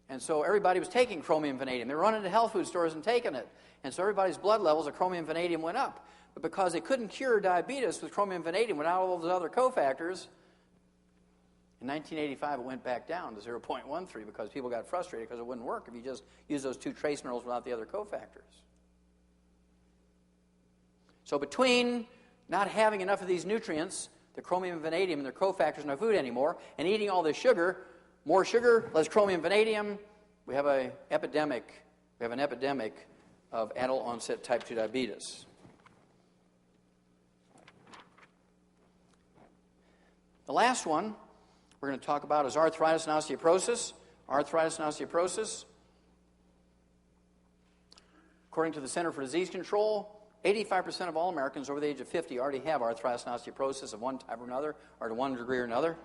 And so everybody was taking chromium and vanadium. They were running to health food stores and taking it. And so everybody's blood levels of chromium and vanadium went up. But because they couldn't cure diabetes with chromium and vanadium without all those other cofactors, in 1985 it went back down to 0.13 because people got frustrated because it wouldn't work if you just use those 2 trace minerals without the other cofactors. So between not having enough of these nutrients, the chromium and vanadium and their cofactors in our food anymore, and eating all this sugar, more sugar, less chromium and vanadium, we have an epidemic We have an epidemic of adult-onset type 2 diabetes. The last one we're going to talk about is arthritis and osteoporosis. Arthritis and osteoporosis. According to the Center for Disease Control, 85% of all Americans over the age of 50 already have arthritis and osteoporosis of one type or another, or to one degree or another.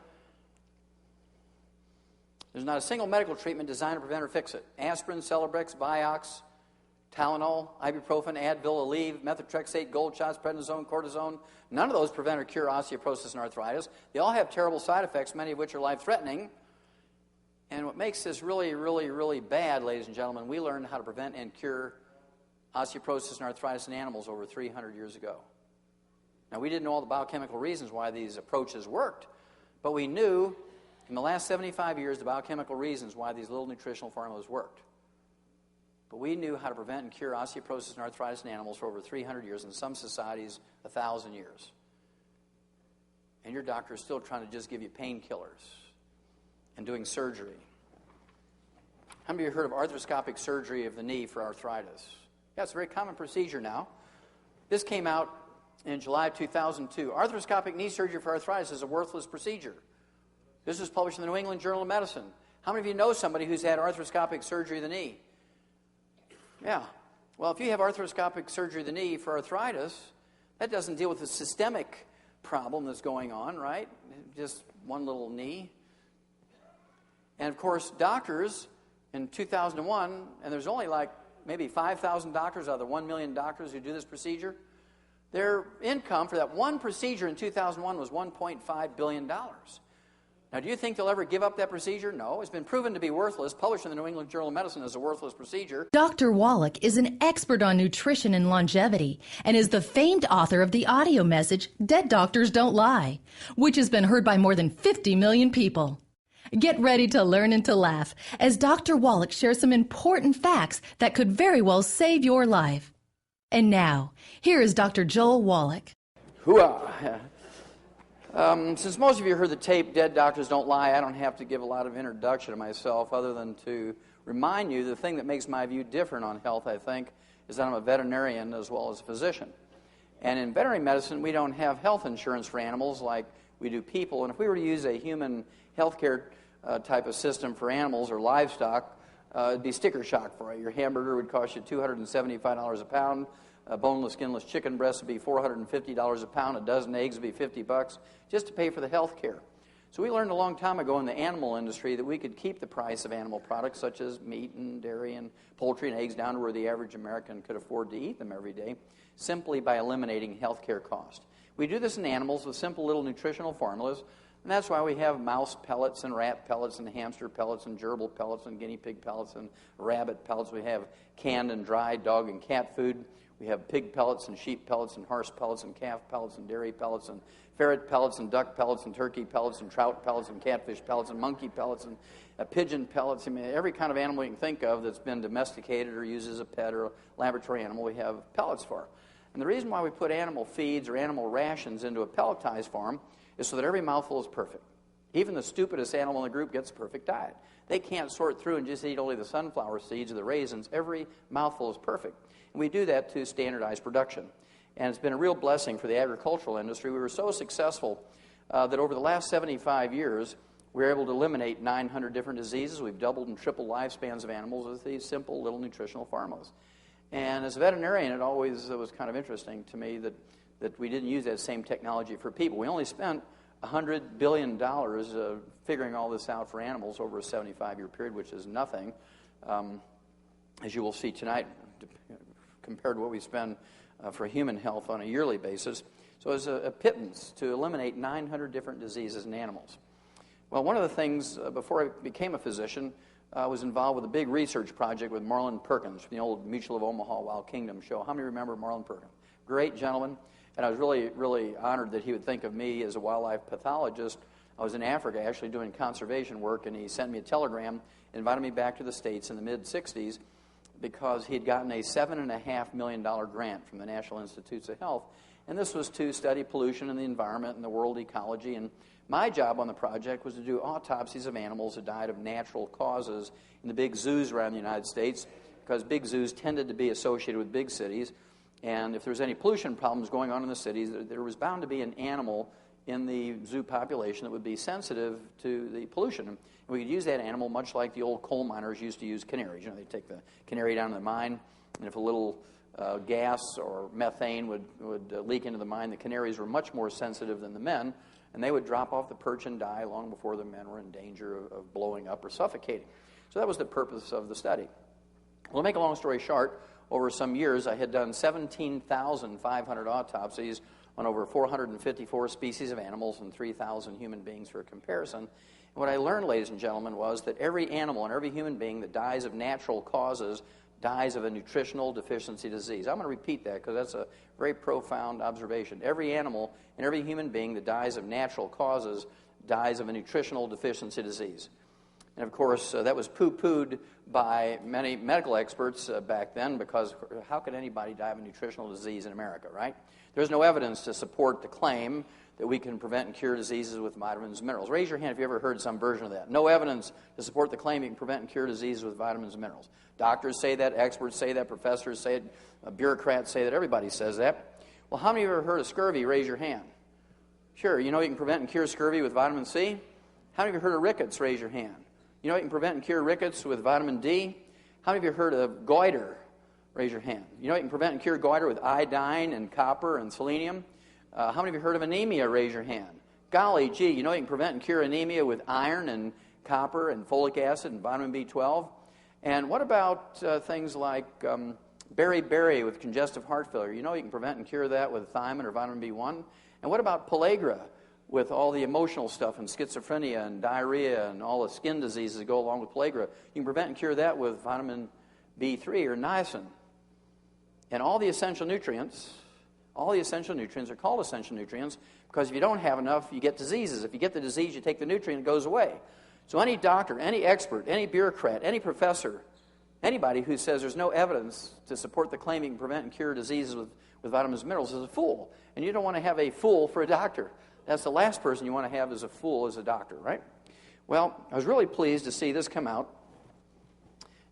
There's not a single medical treatment designed to prevent or fix it. Aspirin, Celebrex, Vioxx, Tylenol, ibuprofen, Advil, Aleve, methotrexate, gold shots, prednisone, cortisone. None of those prevent or cure osteoporosis and arthritis. They all have terrible side effects, many of which are life-threatening. And what makes this really, really, really bad, ladies and gentlemen, we learned how to prevent and cure osteoporosis and arthritis in animals over 300 years ago. Now, we didn't know all the biochemical reasons why these approaches worked, but we knew in the last 75 years the biochemical reasons why these little nutritional formulas worked. But we knew how to prevent and cure osteoporosis and arthritis in animals for over 300 years, in some societies, 1,000 years. And your doctor is still trying to just give you painkillers and doing surgery. How many of you heard of arthroscopic surgery of the knee for arthritis? Yeah, it's a very common procedure now. This came out in July 2002. Arthroscopic knee surgery for arthritis is a worthless procedure. This was published in the New England Journal of Medicine. How many of you know somebody who's had arthroscopic surgery of the knee? Yeah. Well, if you have arthroscopic surgery of the knee for arthritis, that doesn't deal with the systemic problem that's going on, right? Just one little knee. And, of course, doctors in 2001, and there's only like maybe 5,000 doctors out of the 1 million doctors who do this procedure, their income for that one procedure in 2001 was $1.5 billion. Now, do you think they'll ever give up that procedure? No. It's been proven to be worthless, published in the New England Journal of Medicine as a worthless procedure. Dr. Wallch is an expert on nutrition and longevity and is the famed author of the audio message, Dead Doctors Don't Lie, which has been heard by more than 50 million people. Get ready to learn and to laugh as Dr. Wallch shares some important facts that could very well save your life. And now, here is Dr. Joel Wallch. Hooah! Since most of you heard the tape, Dead Doctors Don't Lie, I don't have to give a lot of introduction to myself other than to remind you the thing that makes my view different on health, I think, is that I'm a veterinarian as well as a physician. And in veterinary medicine, we don't have health insurance for animals like we do people. And if we were to use a human healthcare type of system for animals or livestock, it'd be sticker shock for you. Your hamburger would cost you $275 a pound. A boneless, skinless chicken breast would be $450 a pound. A dozen eggs would be $50 just to pay for the health care. So we learned a long time ago in the animal industry that we could keep the price of animal products such as meat and dairy and poultry and eggs down to where the average American could afford to eat them every day simply by eliminating health care cost. We do this in animals with simple little nutritional formulas, and that's why we have mouse pellets and rat pellets and hamster pellets and gerbil pellets and guinea pig pellets and rabbit pellets. We have canned and dried dog and cat food. We have pig pellets and sheep pellets and horse pellets and calf pellets and dairy pellets and ferret pellets and duck pellets and turkey pellets and trout pellets and catfish pellets and monkey pellets and pigeon pellets. I mean, every kind of animal you can think of that's been domesticated or used as a pet or a laboratory animal, we have pellets for. And the reason why we put animal feeds or animal rations into a pelletized form is so that every mouthful is perfect. Even the stupidest animal in the group gets a perfect diet. They can't sort through and just eat only the sunflower seeds or the raisins. Every mouthful is perfect. And we do that to standardize production. And it's been a real blessing for the agricultural industry. We were so successful that over the last 75 years, we were able to eliminate 900 different diseases. We've doubled and tripled lifespans of animals with these simple little nutritional formulas. And as a veterinarian, it always was kind of interesting to me that we didn't use that same technology for people. We only spent $100 billion figuring all this out for animals over a 75-year period, which is nothing, as you will see tonight, compared to what we spend for human health on a yearly basis. So it was a pittance to eliminate 900 different diseases in animals. Well, one of the things, before I became a physician, I was involved with a big research project with Marlin Perkins from the old Mutual of Omaha Wild Kingdom show. How many remember Marlin Perkins? Great gentleman. And I was really, really honored that he would think of me as a wildlife pathologist. I was in Africa actually doing conservation work, and he sent me a telegram, invited me back to the States in the mid-'60s because he had gotten a $7.5 million grant from the National Institutes of Health. And this was to study pollution in the environment and the world ecology. And my job on the project was to do autopsies of animals that died of natural causes in the big zoos around the United States because big zoos tended to be associated with big cities. And if there was any pollution problems going on in the cities, there was bound to be an animal in the zoo population that would be sensitive to the pollution. And we could use that animal much like the old coal miners used to use canaries. You know, they'd take the canary down to the mine, and if a little gas or methane would leak into the mine, the canaries were much more sensitive than the men, and they would drop off the perch and die long before the men were in danger of blowing up or suffocating. So that was the purpose of the study. Well, to make a long story short, over some years, I had done 17,500 autopsies on over 454 species of animals and 3,000 human beings for comparison. And what I learned, ladies and gentlemen, was that every animal and every human being that dies of natural causes dies of a nutritional deficiency disease. I'm going to repeat that because that's a very profound observation. Every animal and every human being that dies of natural causes dies of a nutritional deficiency disease. And of course, that was poo-pooed by many medical experts back then, because how could anybody die of a nutritional disease in America, right? There's no evidence to support the claim that we can prevent and cure diseases with vitamins and minerals. Raise your hand if you ever heard some version of that. No evidence to support the claim you can prevent and cure diseases with vitamins and minerals. Doctors say that, experts say that, professors say it, bureaucrats say that, everybody says that. Well, how many of you have ever heard of scurvy? Raise your hand. Sure, you know you can prevent and cure scurvy with vitamin C? How many of you have heard of rickets? Raise your hand. You know you can prevent and cure rickets with vitamin D? How many of you have heard of goiter? Raise your hand. You know you can prevent and cure goiter with iodine and copper and selenium? How many of you have heard of anemia? Raise your hand. Golly gee, you know you can prevent and cure anemia with iron and copper and folic acid and vitamin B12? And what about things like beriberi with congestive heart failure? You know you can prevent and cure that with thiamine or vitamin B1? And what about pellagra with all the emotional stuff and schizophrenia and diarrhea and all the skin diseases that go along with pellagra? You can prevent and cure that with vitamin B3 or niacin. And all the essential nutrients are called essential nutrients because if you don't have enough, you get diseases. If you get the disease, you take the nutrient, it goes away. So any doctor, any expert, any bureaucrat, any professor, anybody who says there's no evidence to support the claim you can prevent and cure diseases with vitamins and minerals is a fool. And you don't want to have a fool for a doctor. That's the last person you want to have as a fool as a doctor, right? Well, I was really pleased to see this come out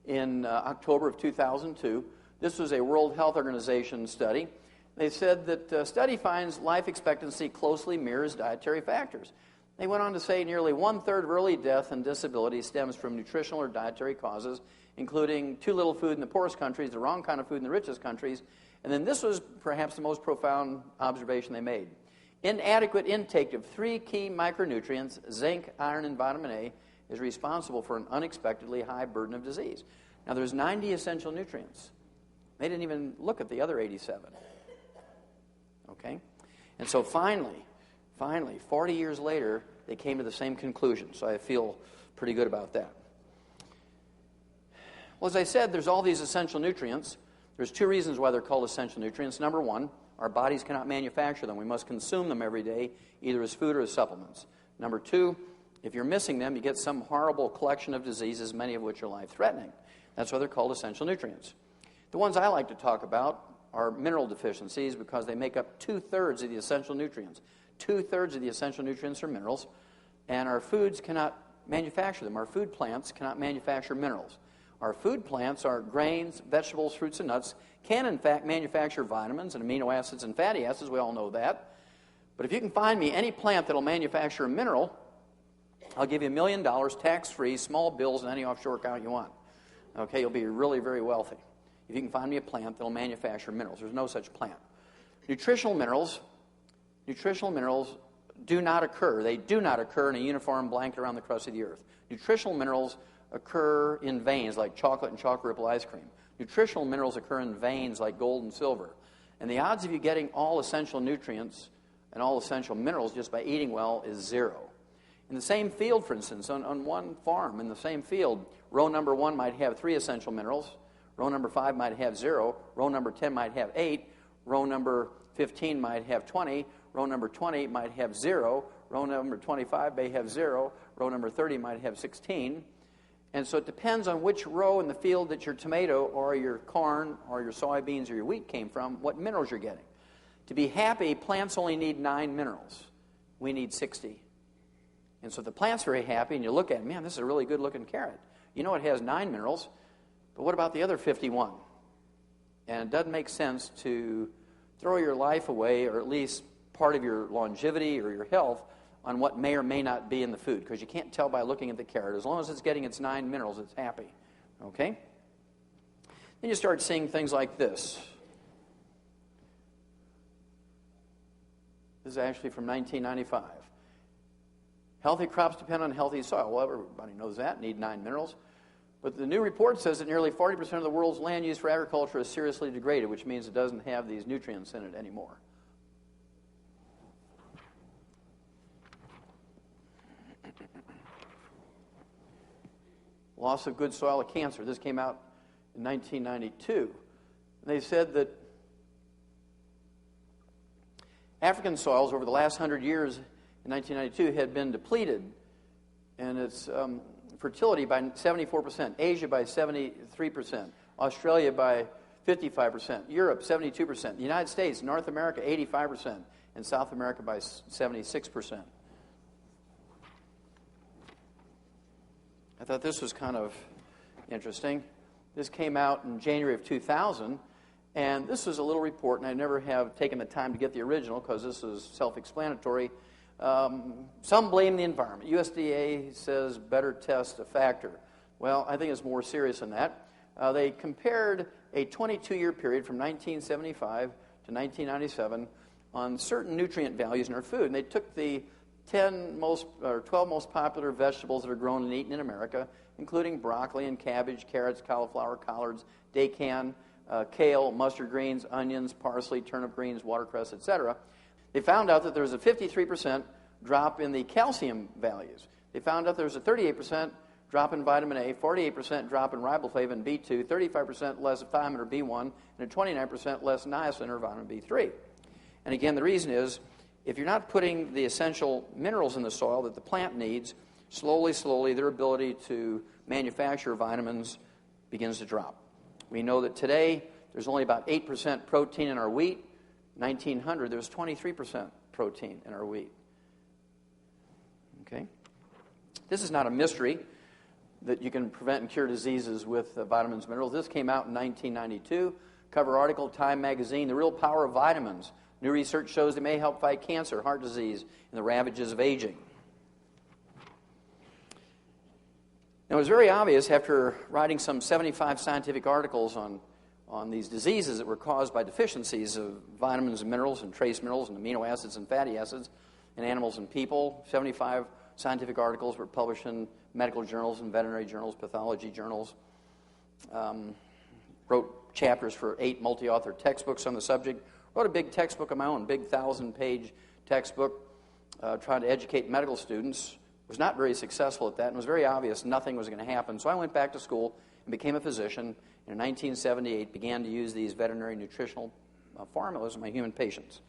in October of 2002. This was a World Health Organization study. They said that the study finds life expectancy closely mirrors dietary factors. They went on to say nearly one-third of early death and disability stems from nutritional or dietary causes, including too little food in the poorest countries, the wrong kind of food in the richest countries. And then this was perhaps the most profound observation they made. Inadequate intake of 3 key micronutrients, zinc, iron, and vitamin A, is responsible for an unexpectedly high burden of disease. Now, there's 90 essential nutrients. They didn't even look at the other 87. Okay? And so finally, 40 years later, they came to the same conclusion. So I feel pretty good about that. Well, as I said, there's all these essential nutrients. There's 2 reasons why they're called essential nutrients. Number 1, our bodies cannot manufacture them. We must consume them every day, either as food or as supplements. Number 2, if you're missing them, you get some horrible collection of diseases, many of which are life-threatening. That's why they're called essential nutrients. The ones I like to talk about are mineral deficiencies because they make up 2/3 of the essential nutrients. 2/3 of the essential nutrients are minerals, and our foods cannot manufacture them. Our food plants cannot manufacture minerals. Our food plants, our grains, vegetables, fruits, and nuts, can in fact manufacture vitamins and amino acids and fatty acids. We all know that. But if you can find me any plant that will manufacture a mineral, I'll give you $1 million tax-free, small bills, and any offshore account you want. Okay, you'll be really, very wealthy if you can find me a plant that will manufacture minerals. There's no such plant. Nutritional minerals do not occur. They do not occur in a uniform blanket around the crust of the earth. Nutritional minerals occur in veins like chocolate and chocolate ripple ice cream. Nutritional minerals occur in veins like gold and silver. And the odds of you getting all essential nutrients and all essential minerals just by eating well is 0. In the same field, for instance, on one farm, in the same field, row number 1 might have 3 essential minerals, row number 5 might have 0, row number 10 might have 8, row number 15 might have 20, row number 20 might have 0, row number 25 may have 0, row number 30 might have 16. And so it depends on which row in the field that your tomato or your corn or your soybeans or your wheat came from, what minerals you're getting. To be happy, plants only need 9 minerals. We need 60. And so if the plant's very happy and you look at it, man, this is a really good-looking carrot. You know it has 9 minerals, But what about the other 51? And it doesn't make sense to throw your life away, or at least part of your longevity or your health, on what may or may not be in the food, because you can't tell by looking at the carrot. As long as it's getting its 9 minerals, it's happy. Okay? Then you start seeing things like this. This is actually from 1995. Healthy crops depend on healthy soil. Well, everybody knows that, need 9 minerals. But the new report says that nearly 40% of the world's land used for agriculture is seriously degraded, which means it doesn't have these nutrients in it anymore. Loss of good soil of cancer. This came out in 1992. They said that African soils over the last 100 years in 1992 had been depleted in its fertility by 74%, Asia by 73%, Australia by 55%, Europe 72%, the United States, North America 85%, and South America by 76%. I thought this was kind of interesting. This came out in January of 2000, and this was a little report, and I never have taken the time to get the original because this is self-explanatory. Some blame the environment. USDA says better test a factor. Well, I think it's more serious than that. They compared a 22-year period from 1975 to 1997 on certain nutrient values in our food, and they took the 12 most popular vegetables that are grown and eaten in America, including broccoli and cabbage, carrots, cauliflower, collards, daikon, kale, mustard greens, onions, parsley, turnip greens, watercress, etc. They found out that there was a 53% drop in the calcium values. They found out there was a 38% drop in vitamin A, 48% drop in riboflavin B2, 35% less thiamine or B1, and a 29% less niacin or vitamin B3. And again, the reason is, if you're not putting the essential minerals in the soil that the plant needs, slowly, their ability to manufacture vitamins begins to drop. We know that today there's only about 8% protein in our wheat. 1900, there was 23% protein in our wheat. Okay? This is not a mystery that you can prevent and cure diseases with vitamins and minerals. This came out in 1992. Cover article, Time magazine, The Real Power of Vitamins. New research shows they may help fight cancer, heart disease, and the ravages of aging. Now, it was very obvious after writing some 75 scientific articles on these diseases that were caused by deficiencies of vitamins and minerals and trace minerals and amino acids and fatty acids in animals and people. 75 scientific articles were published in medical journals and veterinary journals, pathology journals. Wrote chapters for 8 multi-author textbooks on the subject. Wrote a big textbook of my own, big 1,000-page textbook, trying to educate medical students. Was not very successful at that, and it was very obvious nothing was going to happen. So I went back to school and became a physician. In 1978, began to use these veterinary nutritional formulas in my human patients.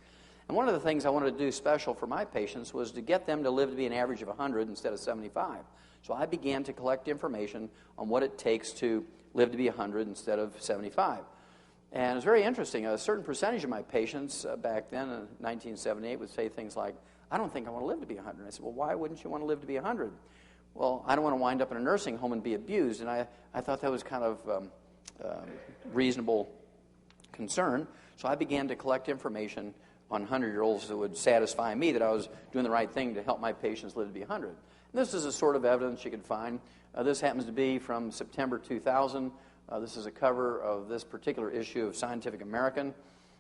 And one of the things I wanted to do special for my patients was to get them to live to be an average of 100 instead of 75. So I began to collect information on what it takes to live to be 100 instead of 75. And it was very interesting. A certain percentage of my patients back then, in 1978, would say things like, I don't think I want to live to be 100. I said, well, why wouldn't you want to live to be 100? Well, I don't want to wind up in a nursing home and be abused. And I thought that was kind of reasonable concern. So I began to collect information on 100-year-olds that would satisfy me that I was doing the right thing to help my patients live to be 100. And this is a sort of evidence you can find. This happens to be from September 2000. This is a cover of this particular issue of Scientific American.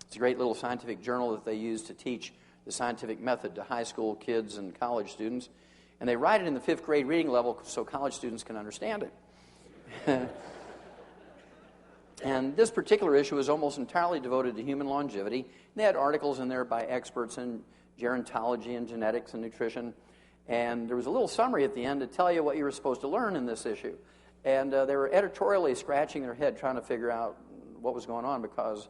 It's a great little scientific journal that they use to teach the scientific method to high school kids and college students. And they write it in the 5th grade reading level so college students can understand it. And this particular issue is almost entirely devoted to human longevity. They had articles in there by experts in gerontology and genetics and nutrition. And there was a little summary at the end to tell you what you were supposed to learn in this issue. And they were editorially scratching their head trying to figure out what was going on because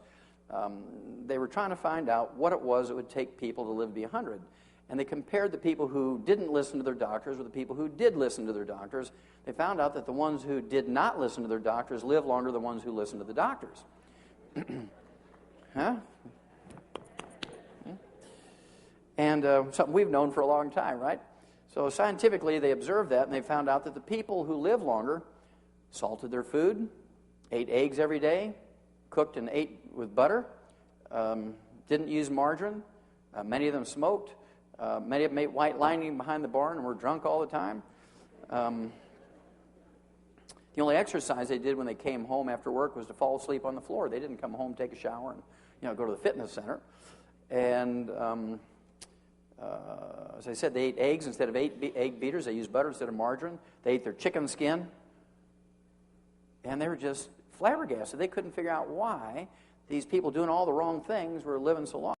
they were trying to find out what it was it would take people to live to be 100. And they compared the people who didn't listen to their doctors with the people who did listen to their doctors. They found out that the ones who did not listen to their doctors live longer than the ones who listened to the doctors. Huh? And something we've known for a long time, right? So scientifically, they observed that, and they found out that the people who live longer salted their food, ate eggs every day, cooked and ate with butter, didn't use margarine. Many of them smoked. Many of them ate white lining behind the barn and were drunk all the time. The only exercise they did when they came home after work was to fall asleep on the floor. They didn't come home, take a shower, and go to the fitness center. And as I said, they ate eggs instead of egg beaters. They used butter instead of margarine. They ate their chicken skin. And they were just flabbergasted. They couldn't figure out why these people doing all the wrong things were living so long.